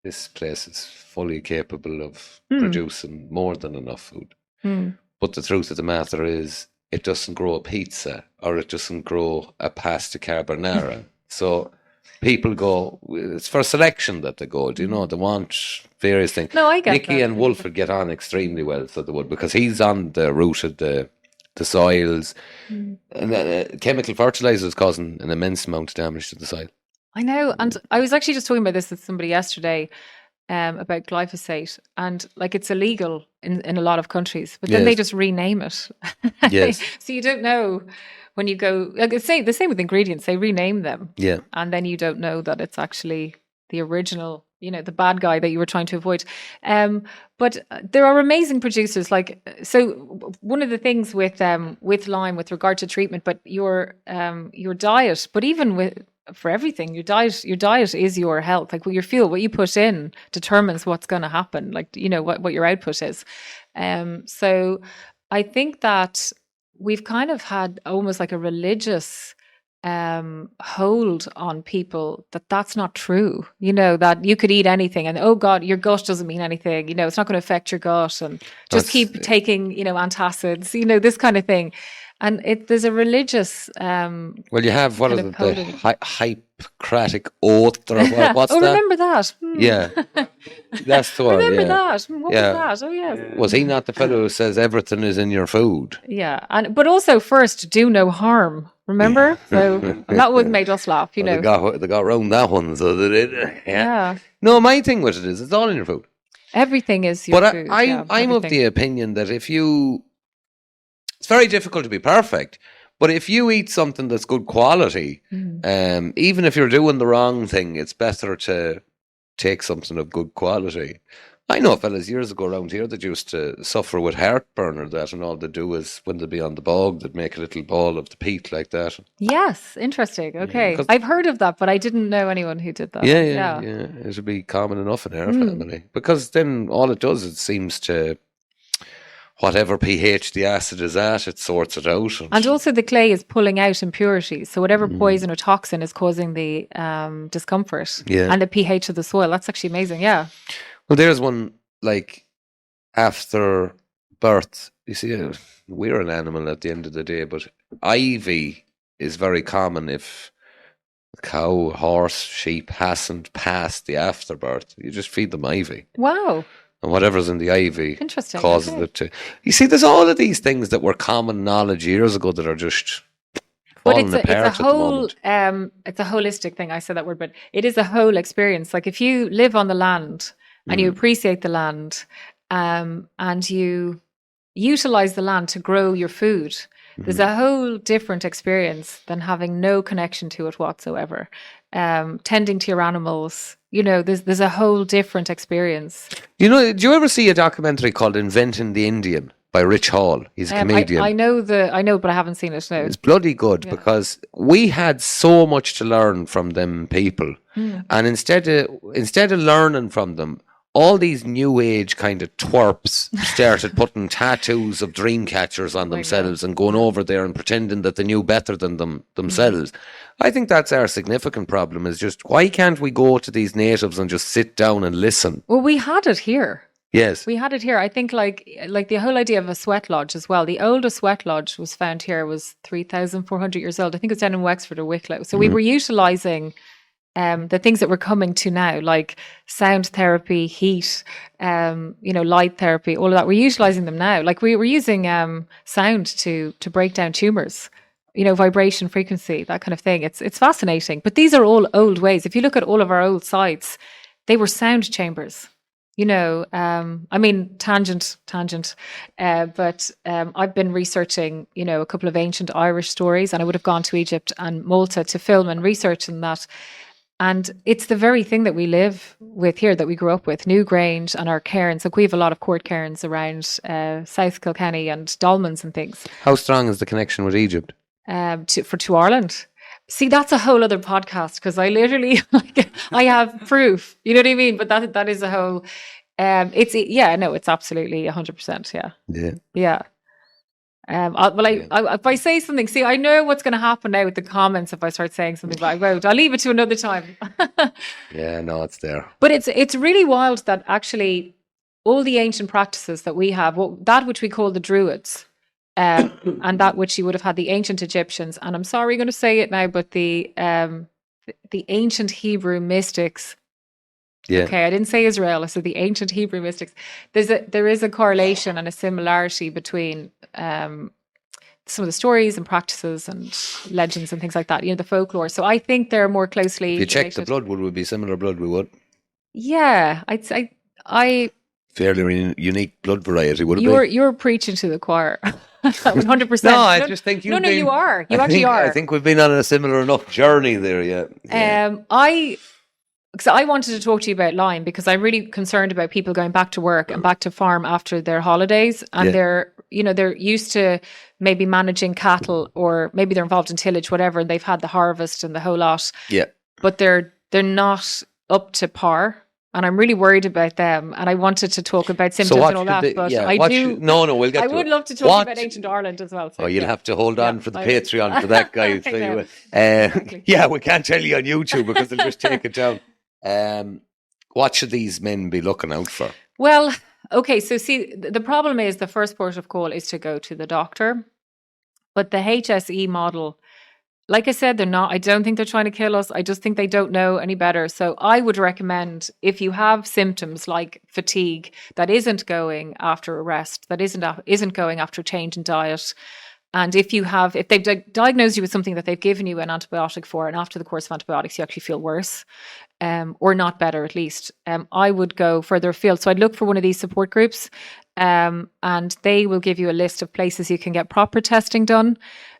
this place is fully capable of producing more than enough food. But the truth of the matter is, it doesn't grow a pizza or it doesn't grow a pasta carbonara. So people go, it's for selection that they go, do you know, they want various things. No, I get Nicci that. and Wolf would get on extremely well, so they would, because he's on the root of the soils. And chemical fertilizers causing an immense amount of damage to the soil. I know. And I was actually just talking about this with somebody yesterday about glyphosate. And like it's illegal in a lot of countries, but then they just rename it. Yes. So you don't know when you go, like the same with ingredients, they rename them. Yeah. And then you don't know that it's actually the original, you know, the bad guy that you were trying to avoid. But there are amazing producers. Like, so one of the things with Lyme with regard to treatment, but your diet, but even for everything, your diet is your health. Like what you feel, what you put in determines what's going to happen. Like, you know, what your output is. So I think that we've kind of had almost like a religious hold on people that's not true, you know, that you could eat anything and oh God, your gut doesn't mean anything, you know, it's not going to affect your gut, and just keep taking, you know, antacids, you know, this kind of thing. And there's a religious well, you have, what is it, the Hippocratic oath, or what's oh, that? remember that? Yeah, that's the one. Remember yeah. that? What was that? Oh yes. Was he not the fellow who says everything is in your food? Yeah, but also first, do no harm. Remember? So that would made us laugh, you know. They got round that one, so they did. Yeah. No, my thing with it is it's all in your food. Everything is your food. I'm of the opinion that it's very difficult to be perfect, but if you eat something that's good quality, even if you're doing the wrong thing, it's better to take something of good quality. I know fellas years ago around here that used to suffer with heartburn or that, and all they do is when they be on the bog, they'd make a little ball of the peat like that. Yes, interesting. Okay, I've heard of that, but I didn't know anyone who did that. Yeah. It would be common enough in our family, because then all it does, it seems to, whatever pH the acid is at, it sorts it out. And also the clay is pulling out impurities. So whatever poison or toxin is causing the discomfort and the pH of the soil. That's actually amazing. Yeah. Well, there's one, like, after birth, you see, we're an animal at the end of the day, but ivy is very common if a cow, horse, sheep hasn't passed the afterbirth. You just feed them ivy. Wow. And whatever's in the ivy causes okay. it to... You see, there's all of these things that were common knowledge years ago that are just falling apart at the moment. It's a holistic thing. I said that word, but it is a whole experience. Like if you live on the land and you appreciate the land and you utilize the land to grow your food, there's a whole different experience than having no connection to it whatsoever. Tending to your animals, you know, there's a whole different experience. You know, do you ever see a documentary called Inventing the Indian by Rich Hall? He's a comedian. I know, but I haven't seen it. No. It's bloody good because we had so much to learn from them people, and instead of learning from them, all these new age kind of twerps started putting tattoos of dream catchers on themselves and going over there and pretending that they knew better than themselves. I think that's our significant problem, is just why can't we go to these natives and just sit down and listen? Well, we had it here. Yes. We had it here. I think like the whole idea of a sweat lodge as well. The oldest sweat lodge was found here was 3,400 years old. I think it's down in Wexford or Wicklow. So we were utilising the things that we're coming to now, like sound therapy, heat, light therapy, all of that. We're utilising them now. Like we were using sound to break down tumours, vibration, frequency, that kind of thing. It's fascinating. But these are all old ways. If you look at all of our old sites, they were sound chambers. Tangent. But I've been researching, a couple of ancient Irish stories, and I would have gone to Egypt and Malta to film and research on that. And it's the very thing that we live with here, that we grew up with, Newgrange and our cairns. Like we have a lot of court cairns around South Kilkenny and Dolmens and things. How strong is the connection with Egypt? To Ireland. See, that's a whole other podcast, because I literally, I have proof. You know what I mean? But that is a whole. It's absolutely 100%. Yeah. Yeah. If I say something, see, I know what's going to happen now with the comments if I start saying something, but I won't. I'll leave it to another time. Yeah, no, it's there. But it's really wild that actually all the ancient practices that we have, that which we call the Druids, and that which you would have had the ancient Egyptians, and I'm sorry going to say it now, but the ancient Hebrew mystics. Yeah. Okay, I didn't say Israel. I said the ancient Hebrew mystics. There is a correlation and a similarity between some of the stories and practices and legends and things like that. The folklore. So I think they're more closely. If you check the related. blood, would it be similar blood? We would. Yeah, I'd say I. Fairly unique blood variety, would it be? You're preaching to the choir. 100%. No, I just think you are. You actually are. I think we've been on a similar enough journey there, yeah. I wanted to talk to you about Lyme because I'm really concerned about people going back to work and back to farm after their holidays, and they're used to maybe managing cattle, or maybe they're involved in tillage, whatever, and they've had the harvest and the whole lot. Yeah. But they're not up to par. And I'm really worried about them. And I wanted to talk about symptoms and all that. But we'll get I to would it. love to talk about ancient Ireland as well. So, you'll have to hold on for the Patreon for that, guys. Exactly. Yeah, we can't tell you on YouTube because they'll just take it down. What should these men be looking out for? Well, okay. So see, the problem is the first port of call is to go to the doctor. But the HSE model, like I said, I don't think they're trying to kill us. I just think they don't know any better. So I would recommend, if you have symptoms like fatigue that isn't going after a rest, that isn't going after a change in diet, and if they've diagnosed you with something that they've given you an antibiotic for, and after the course of antibiotics you actually feel worse, or not better at least, I would go further afield. So I'd look for one of these support groups, and they will give you a list of places you can get proper testing done.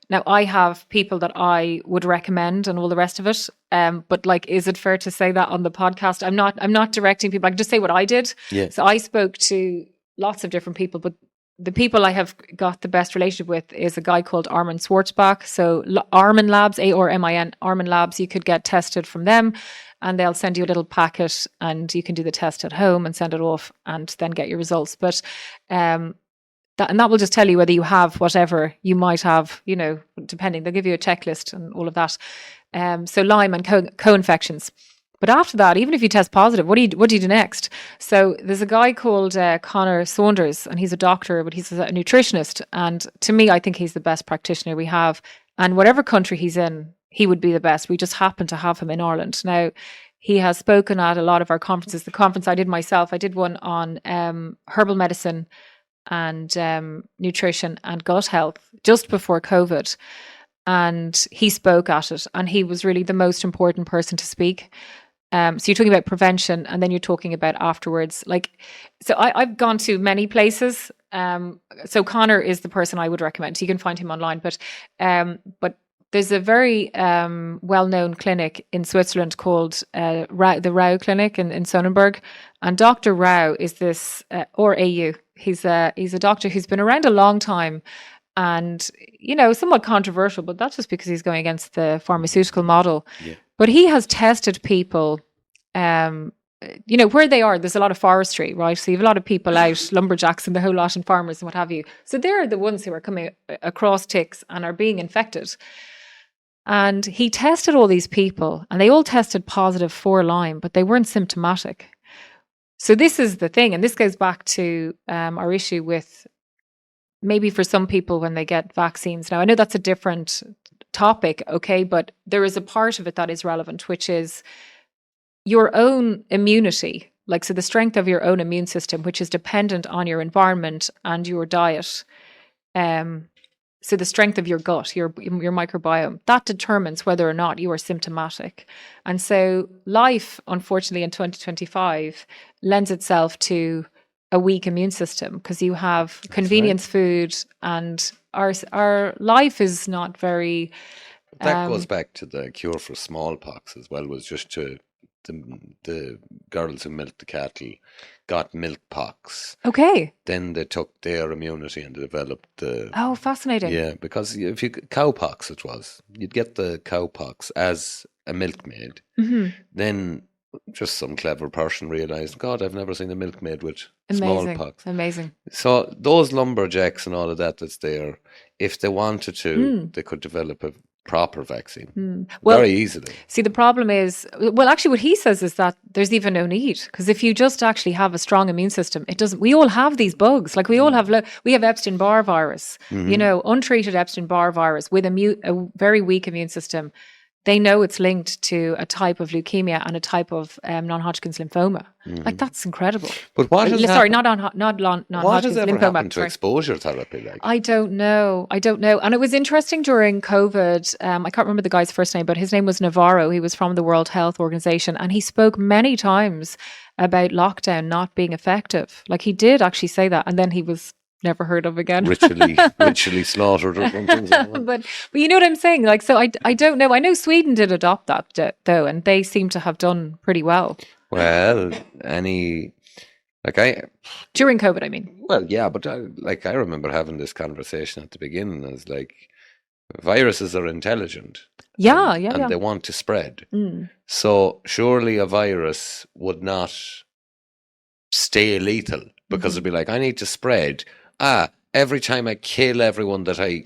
Now, I have people that I would recommend and all the rest of it. But is it fair to say that on the podcast? I'm not directing people. I can just say what I did. Yeah. So I spoke to lots of different people, but the people I have got the best relationship with is a guy called Armin Schwarzbach. So Armin Labs, ARMIN, Armin Labs, you could get tested from them, and they'll send you a little packet and you can do the test at home and send it off and then get your results. But that will just tell you whether you have whatever you might have, depending. They'll give you a checklist and all of that. So Lyme and co-infections. But after that, even if you test positive, what do you do next? So there's a guy called Connor Saunders, and he's a doctor, but he's a nutritionist. And to me, I think he's the best practitioner we have. And whatever country he's in, he would be the best. We just happen to have him in Ireland. Now, he has spoken at a lot of our conferences. The conference I did myself, I did one on herbal medicine and nutrition and gut health just before COVID. And he spoke at it, and he was really the most important person to speak. So you're talking about prevention, and then you're talking about afterwards. So I've gone to many places. So Connor is the person I would recommend. So you can find him online. But there's a very well-known clinic in Switzerland called the Rau Clinic in Sonnenberg. And Dr. Rau is this, or AU. He's a doctor who's been around a long time, and somewhat controversial, but that's just because he's going against the pharmaceutical model. Yeah. But he has tested people, where they are. There's a lot of forestry, right? So you have a lot of people out, lumberjacks and the whole lot, and farmers and what have you. So they're the ones who are coming across ticks and are being infected. And he tested all these people, and they all tested positive for Lyme, but they weren't symptomatic. So this is the thing, and this goes back to our issue with maybe for some people when they get vaccines. Now, I know that's a different topic, okay, but there is a part of it that is relevant, which is your own immunity, so the strength of your own immune system, which is dependent on your environment and your diet. So the strength of your gut, your microbiome, that determines whether or not you are symptomatic. And so life, unfortunately, in 2025 lends itself to a weak immune system because you have convenience food, and our life is not very... That goes back to the cure for smallpox as well, was just the girls who milked the cattle got milk pox. Okay. Then they took their immunity and developed the... Oh, fascinating. Yeah, because if you... Cowpox it was. You'd get the cowpox as a milkmaid. Mm-hmm. Then just some clever person realised, God, I've never seen a milkmaid with smallpox. Amazing. So those lumberjacks and all of that's there, if they wanted to, they could develop a proper vaccine. Well, Very easily. See, the problem is, well, actually, what he says is that there's even no need, because if you just actually have a strong immune system, it doesn't. We all have these bugs. Like we all have, we have Epstein-Barr virus. You know, untreated Epstein-Barr virus with a very weak immune system. They know it's linked to a type of leukemia and a type of non-Hodgkin's lymphoma. Like that's incredible. But what has sorry, happened- not What non-Hodgkin's has ever lymphoma. happened to sorry. exposure therapy? Like, I don't know. And it was interesting during COVID. I can't remember the guy's first name, but his name was Navarro. He was from the World Health Organization. And he spoke many times about lockdown not being effective. Like he did actually say that. And then he was never heard of again. ritually slaughtered or something. But you know what I'm saying? Like, so I don't know. I know Sweden did adopt that though, and they seem to have done pretty well. Well, During COVID, I mean. Well, yeah, but I remember having this conversation at the beginning. As like, viruses are intelligent. Yeah, and they want to spread. Mm. So surely a virus would not stay lethal because it'd be like, I need to spread. Every time I kill everyone that I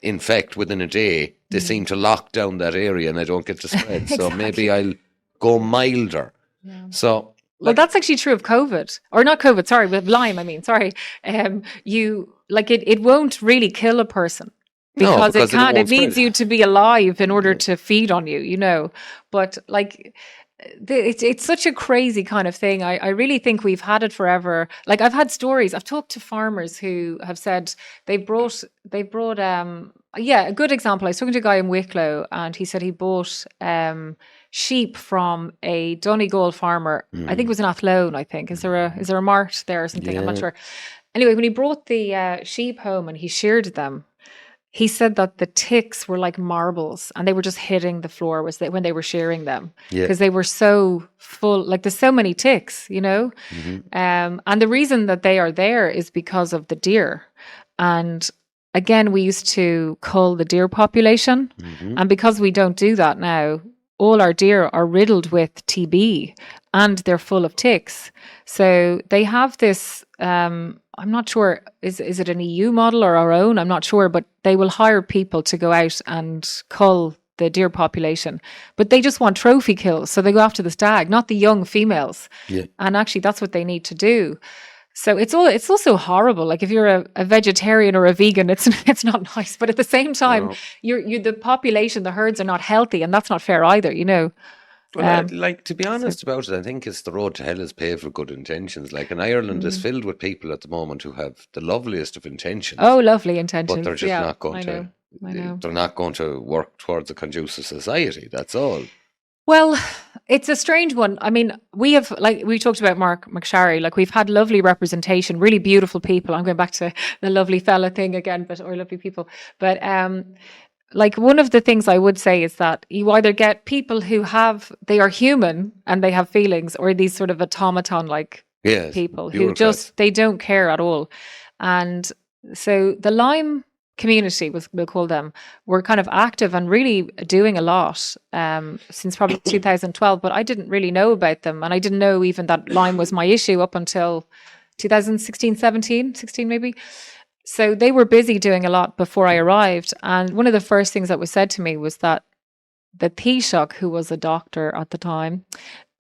infect within a day, they seem to lock down that area and I don't get to spread. Exactly. So maybe I'll go milder. Yeah. So, Well, that's actually true of COVID, or not COVID. Sorry, with Lyme. I mean, sorry. It won't really kill a person because it can't. It needs you to be alive in order to feed on you. You know, but like. It's such a crazy kind of thing. I really think we've had it forever. Like I've had stories. I've talked to farmers who have said they brought a good example. I was talking to a guy in Wicklow and he said he bought sheep from a Donegal farmer. I think it was in Athlone, I think. Is there a mart there or something? I'm not sure. Anyway, when he brought the sheep home and he sheared them, he said that the ticks were like marbles and they were just hitting the floor when they were shearing them because they were so full, like there's so many ticks, you know? And the reason that they are there is because of the deer. And again, we used to cull the deer population. And because we don't do that now, all our deer are riddled with TB and they're full of ticks. So they have this, I'm not sure, is it an EU model or our own? I'm not sure, but they will hire people to go out and cull the deer population. But they just want trophy kills. So they go after the stag, not the young females. Yeah. And actually that's what they need to do. So it's also horrible. Like if you're a vegetarian or a vegan, it's not nice. But at the same time, you're the population, the herds are not healthy, and that's not fair either, you know. Well, to be honest about it, I think it's the road to hell is paved with good intentions. Like in Ireland is filled with people at the moment who have the loveliest of intentions. Oh, lovely intentions. But they're just not going to. I know. They're not going to work towards a conducive society. That's all. Well, it's a strange one. I mean, we talked about Mark McSharry, like we've had lovely representation, really beautiful people. I'm going back to the lovely fella thing again, or lovely people. But like one of the things I would say is that you either get people who they are human and they have feelings, or these sort of automaton-like people who they don't care at all. And so the Lyme community, we'll call them, were kind of active and really doing a lot since probably 2012, but I didn't really know about them. And I didn't know even that Lyme was my issue up until 16 maybe. So they were busy doing a lot before I arrived. And one of the first things that was said to me was that the Taoiseach, who was a doctor at the time,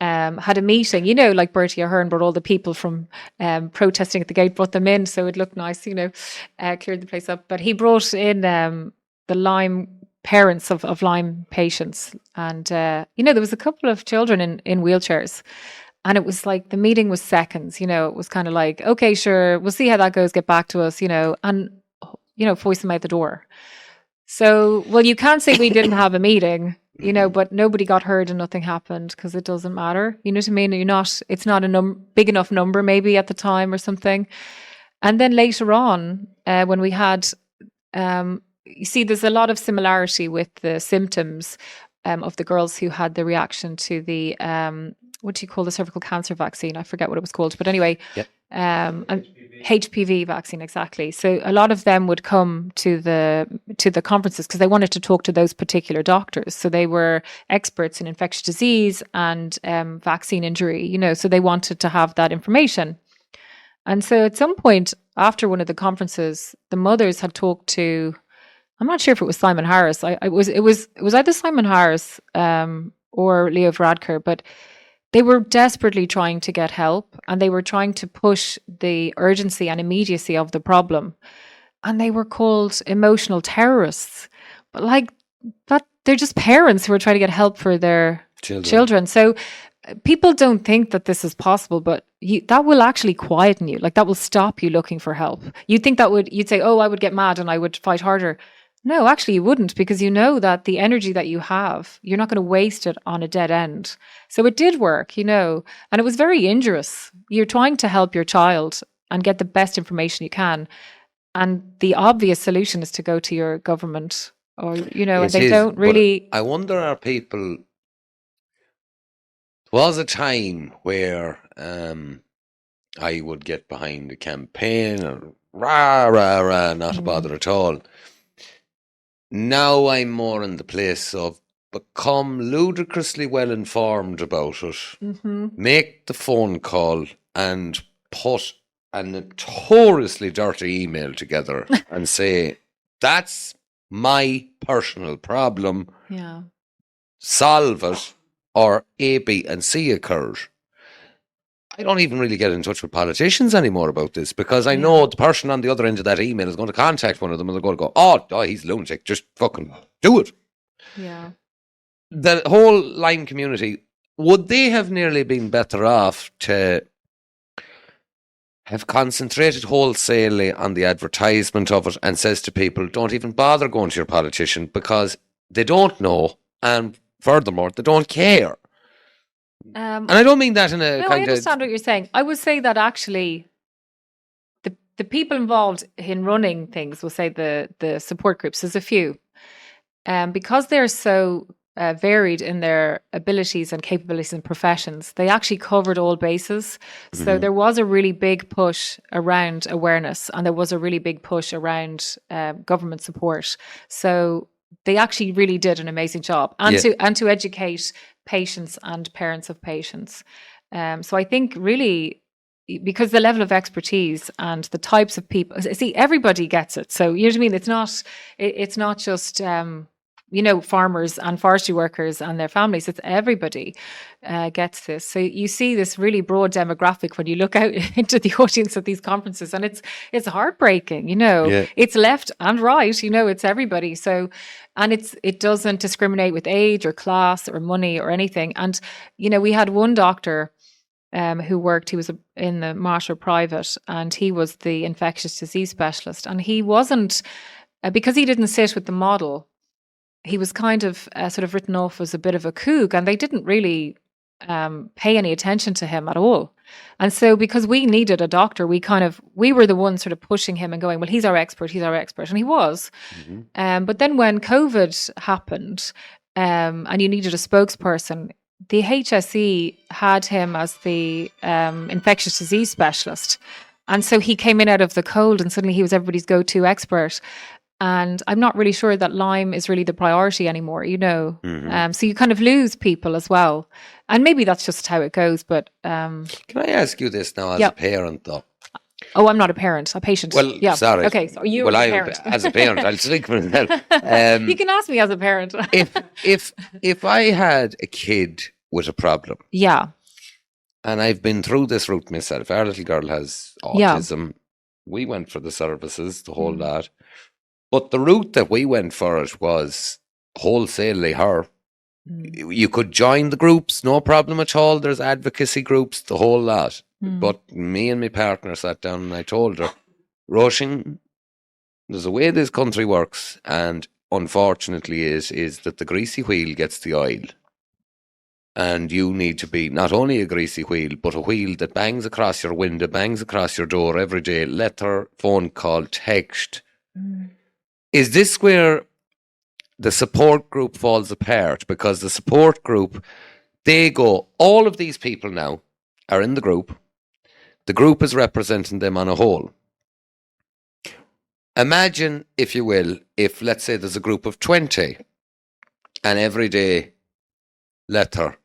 had a meeting, you know, like Bertie Ahern brought all the people from protesting at the gate, brought them in, so it looked nice, you know, cleared the place up. But he brought in the Lyme parents of Lyme patients. And, you know, there was a couple of children in wheelchairs. And it was like, the meeting was seconds, you know, it was kind of like, okay, sure, we'll see how that goes, get back to us, you know, and, you know, voice them out the door. So, well, you can't say we didn't have a meeting, you know, but nobody got heard and nothing happened because it doesn't matter. You know what I mean? It's not a big enough number maybe at the time or something. And then later on, when we had, you see, there's a lot of similarity with the symptoms of the girls who had the reaction to the, what do you call the cervical cancer vaccine? I forget what it was called, but anyway, HPV vaccine, exactly. So a lot of them would come to the conferences because they wanted to talk to those particular doctors. So they were experts in infectious disease and vaccine injury, you know, so they wanted to have that information. And so at some point after one of the conferences, the mothers had talked to I'm not sure if it was Simon Harris. It was either Simon Harris or Leo Varadkar, but they were desperately trying to get help, and they were trying to push the urgency and immediacy of the problem. And they were called emotional terrorists. But like that, they're just parents who are trying to get help for their children. So people don't think that this is possible, but that will actually quieten you. Like that will stop you looking for help. You'd say, oh, I would get mad and I would fight harder. No, actually you wouldn't, because you know that the energy that you have, you're not going to waste it on a dead end. So it did work, and it was very injurious. You're trying to help your child and get the best information you can. And the obvious solution is to go to your government or, and they don't really. I wonder, are people. There was a time where I would get behind a campaign and not a bother at all. Now I'm more in the place of become ludicrously well informed about it, make the phone call and put a notoriously dirty email together and say, that's my personal problem. Yeah. Solve it, or A, B, and C occurs. I don't even really get in touch with politicians anymore about this, because I know the person on the other end of that email is going to contact one of them and they're going to go, oh, he's a lunatic, just fucking do it. Yeah. The whole Lyme community, would they have nearly been better off to have concentrated wholesalely on the advertisement of it and says to people, don't even bother going to your politician, because they don't know, and furthermore, they don't care. And I don't mean that in a no, I understand what you're saying. I would say that actually the people involved in running things will say the support groups, there's a few. Because they're so varied in their abilities and capabilities and professions, they actually covered all bases. So there was a really big push around awareness, and there was a really big push around government support. So they actually really did an amazing job, and to educate patients and parents of patients. So I think really, because the level of expertise and the types of people, see, everybody gets it. So you know what I mean? It's not just farmers and forestry workers and their families. It's everybody gets this. So you see this really broad demographic when you look out into the audience at these conferences, and it's heartbreaking. It's left and right. It's everybody. So, and it doesn't discriminate with age or class or money or anything. And we had one doctor who was in the Marshall Private, and he was the infectious disease specialist, and he wasn't because he didn't sit with the model. He was kind of sort of written off as a bit of a kook, and they didn't really pay any attention to him at all. And so because we needed a doctor, we were the ones sort of pushing him and going, well, he's our expert. And he was. But then when COVID happened and you needed a spokesperson, the HSE had him as the infectious disease specialist. And so he came in out of the cold, and suddenly he was everybody's go-to expert. And I'm not really sure that Lyme is really the priority anymore, So you kind of lose people as well. And maybe that's just how it goes. But can I ask you this now as a parent, though? Oh, I'm not a parent, a patient. Well, yeah. Sorry. Okay, so you're a parent. As a parent, I'll speak for myself. You can ask me as a parent. if I had a kid with a problem, and I've been through this route myself. Our little girl has autism. We went for the services, the whole lot. But the route that we went for it was wholesalely her. You could join the groups, no problem at all. There's advocacy groups, the whole lot. But me and my partner sat down and I told her, Roisin, there's a way this country works, and unfortunately is that the greasy wheel gets the oil. And you need to be not only a greasy wheel, but a wheel that bangs across your window, bangs across your door every day, letter, phone call, text. Is this where the support group falls apart? Because the support group, all of these people now are in the group. The group is representing them on a whole. Imagine, if you will, if let's say there's a group of 20 and every day letter.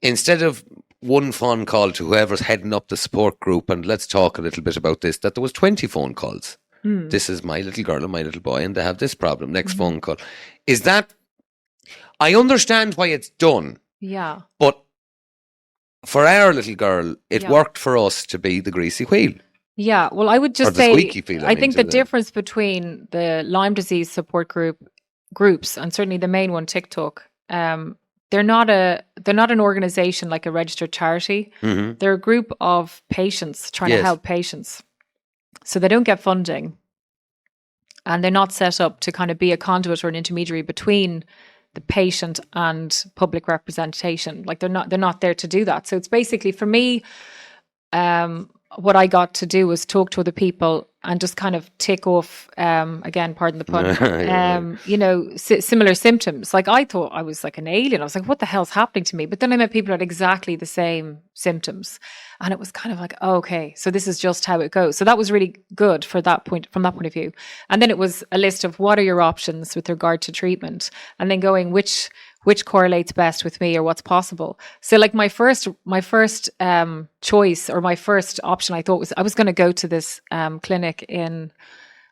Instead of one phone call to whoever's heading up the support group and let's talk a little bit about this, that there was 20 phone calls. This is my little girl and my little boy, and they have this problem. Next phone call. Is that, I understand why it's done, Yeah. but for our little girl, it Yeah. worked for us to be the greasy wheel. Yeah. Well, I would Or just the say, squeaky feel, I I mean, think to the the- difference between the Lyme disease support groups, and certainly the main one, TikTok, they're not an organization like a registered charity. Mhm. They're a group of patients trying to Yes. help patients. So they don't get funding, and they're not set up to kind of be a conduit or an intermediary between the patient and public representation. Like they're not there to do that. So it's basically, for me, what I got to do was talk to other people and just kind of tick off, again, pardon the pun, similar symptoms. Like I thought I was like an alien. I was like, what the hell's happening to me? But then I met people who had exactly the same symptoms. And it was kind of like, oh, okay, so this is just how it goes. So that was really good from that point of view. And then it was a list of what are your options with regard to treatment, and then going which correlates best with me or what's possible. So like my first choice, or my first option, I thought was I was going to go to this clinic in,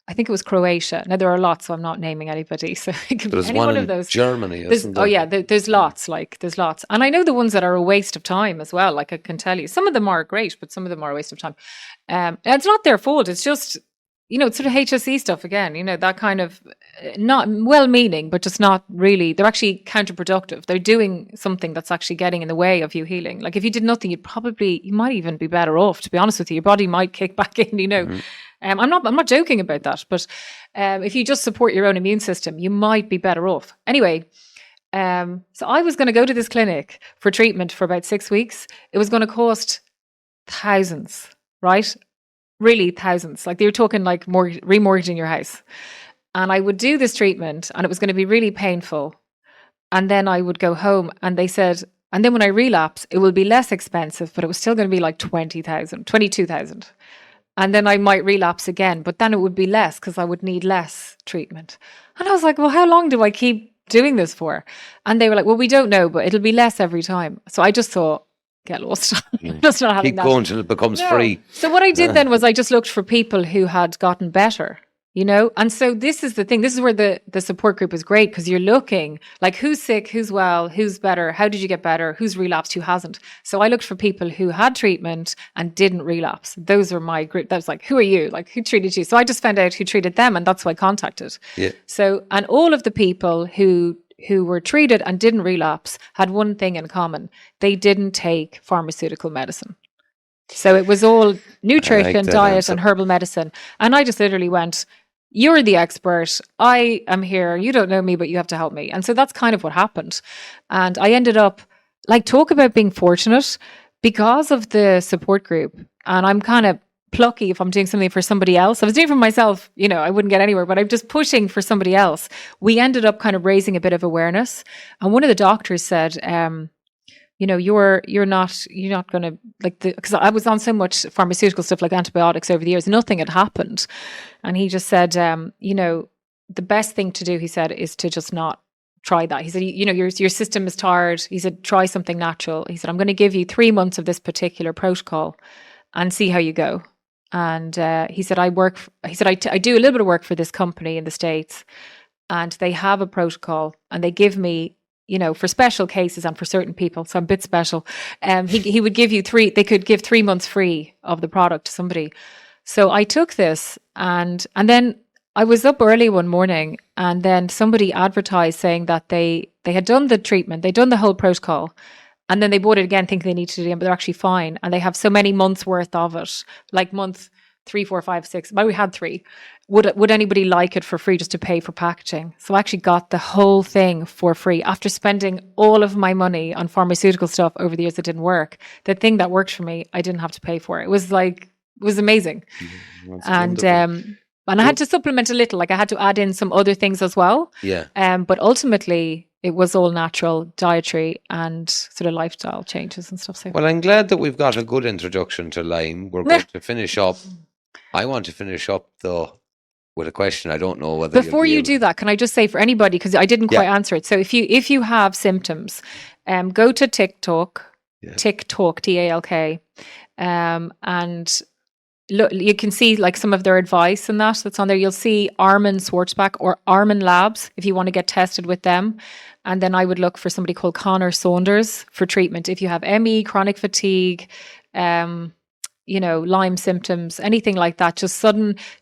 I think it was Croatia. Now there are lots, so I'm not naming anybody. So it could be There's any one one in of those. Germany, There's, isn't oh there? yeah, there's lots. And I know the ones that are a waste of time as well. Like I can tell you, some of them are great, but some of them are a waste of time. And it's not their fault. It's just, it's sort of HSE stuff again. That kind of not well-meaning, but just not really. They're actually counterproductive. They're doing something that's actually getting in the way of you healing. Like if you did nothing, you might even be better off. To be honest with you, your body might kick back in. I'm not joking about that, but if you just support your own immune system, you might be better off. Anyway, so I was going to go to this clinic for treatment for about 6 weeks. It was going to cost thousands, right? Really thousands. Like they were talking like remortgaging your house. And I would do this treatment, and it was going to be really painful. And then I would go home, and they said, and then when I relapse, it will be less expensive, but it was still going to be like 22,000. And then I might relapse again, but then it would be less because I would need less treatment. And I was like, well, how long do I keep doing this for? And they were like, well, we don't know, but it'll be less every time. So I just thought, get lost. Just not having Keep that. going till it becomes free. So what I did then was I just looked for people who had gotten better, and so this is the thing. This is where the support group is great, because you're looking like who's sick, who's well, who's better, how did you get better, who's relapsed, who hasn't. So I looked for people who had treatment and didn't relapse. Those are my group. That was like, who are you? Like, who treated you? So I just found out who treated them, and that's who I contacted. Yeah. So, and all of the people who were treated and didn't relapse had one thing in common. They didn't take pharmaceutical medicine. So it was all nutrition, that diet, answer. and herbal medicine. And I just literally went, you're the expert. I am here. You don't know me, but you have to help me. And so that's kind of what happened. And I ended up, talk about being fortunate, because of the support group. And I'm kind of plucky if I'm doing something for somebody else. I was doing it for myself, I wouldn't get anywhere, but I'm just pushing for somebody else. We ended up kind of raising a bit of awareness. And one of the doctors said, you're not going to because I was on so much pharmaceutical stuff like antibiotics over the years, nothing had happened. And he just said, the best thing to do, he said, is to just not try that. He said, your system is tired. He said, try something natural. He said, I'm going to give you 3 months of this particular protocol and see how you go. And he said, I do a little bit of work for this company in the States, and they have a protocol, and they give me, for special cases and for certain people, so I'm a bit special. He would give you they could give 3 months free of the product to somebody. So I took this, and then I was up early one morning, and then somebody advertised saying that they had done the treatment, they'd done the whole protocol, and then they bought it again thinking they needed to do it again, but they're actually fine. And they have so many months worth of it, like month 3, 4, 5, 6. But we had 3. Would anybody like it for free just to pay for packaging? So I actually got the whole thing for free after spending all of my money on pharmaceutical stuff over the years that didn't work. The thing that worked for me, I didn't have to pay for. It was amazing. And I had to supplement a little. I had to add in some other things as well. Yeah. But ultimately, it was all natural dietary and sort of lifestyle changes and stuff. So. Well, I'm glad that we've got a good introduction to Lyme. We're going to finish up. I want to finish up, though, with a question. I don't know whether before you do that, can I just say for anybody, because I didn't quite answer it. So if you have symptoms, go to TikTok, TikTok, TALK, and look, you can see like some of their advice and that's on there. You'll see Armin Schwartzbach or Armin Labs if you want to get tested with them. And then I would look for somebody called Connor Saunders for treatment. If you have ME, chronic fatigue, Lyme symptoms, anything like that,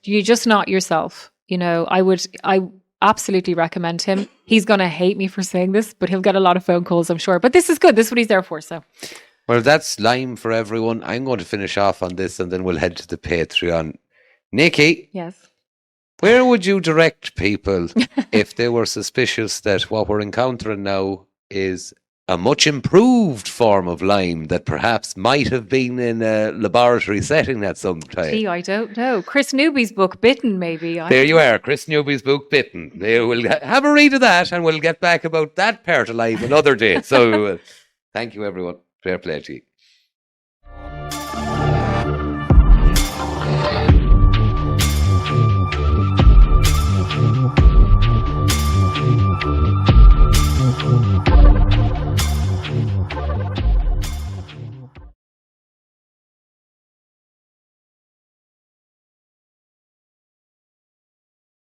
you're just not yourself. I absolutely recommend him. He's going to hate me for saying this, but he'll get a lot of phone calls, I'm sure. But this is good. This is what he's there for. So. Well, that's Lyme for everyone. I'm going to finish off on this and then we'll head to the Patreon. Nicci. Yes. Where would you direct people if they were suspicious that what we're encountering now is a much improved form of Lyme that perhaps might have been in a laboratory setting at some time? Gee, I don't know. Chris Newby's book, Bitten, maybe. There you are, Chris Newby's book, Bitten. We'll have a read of that and we'll get back about that part of life another day. So thank you, everyone. Fair play to you.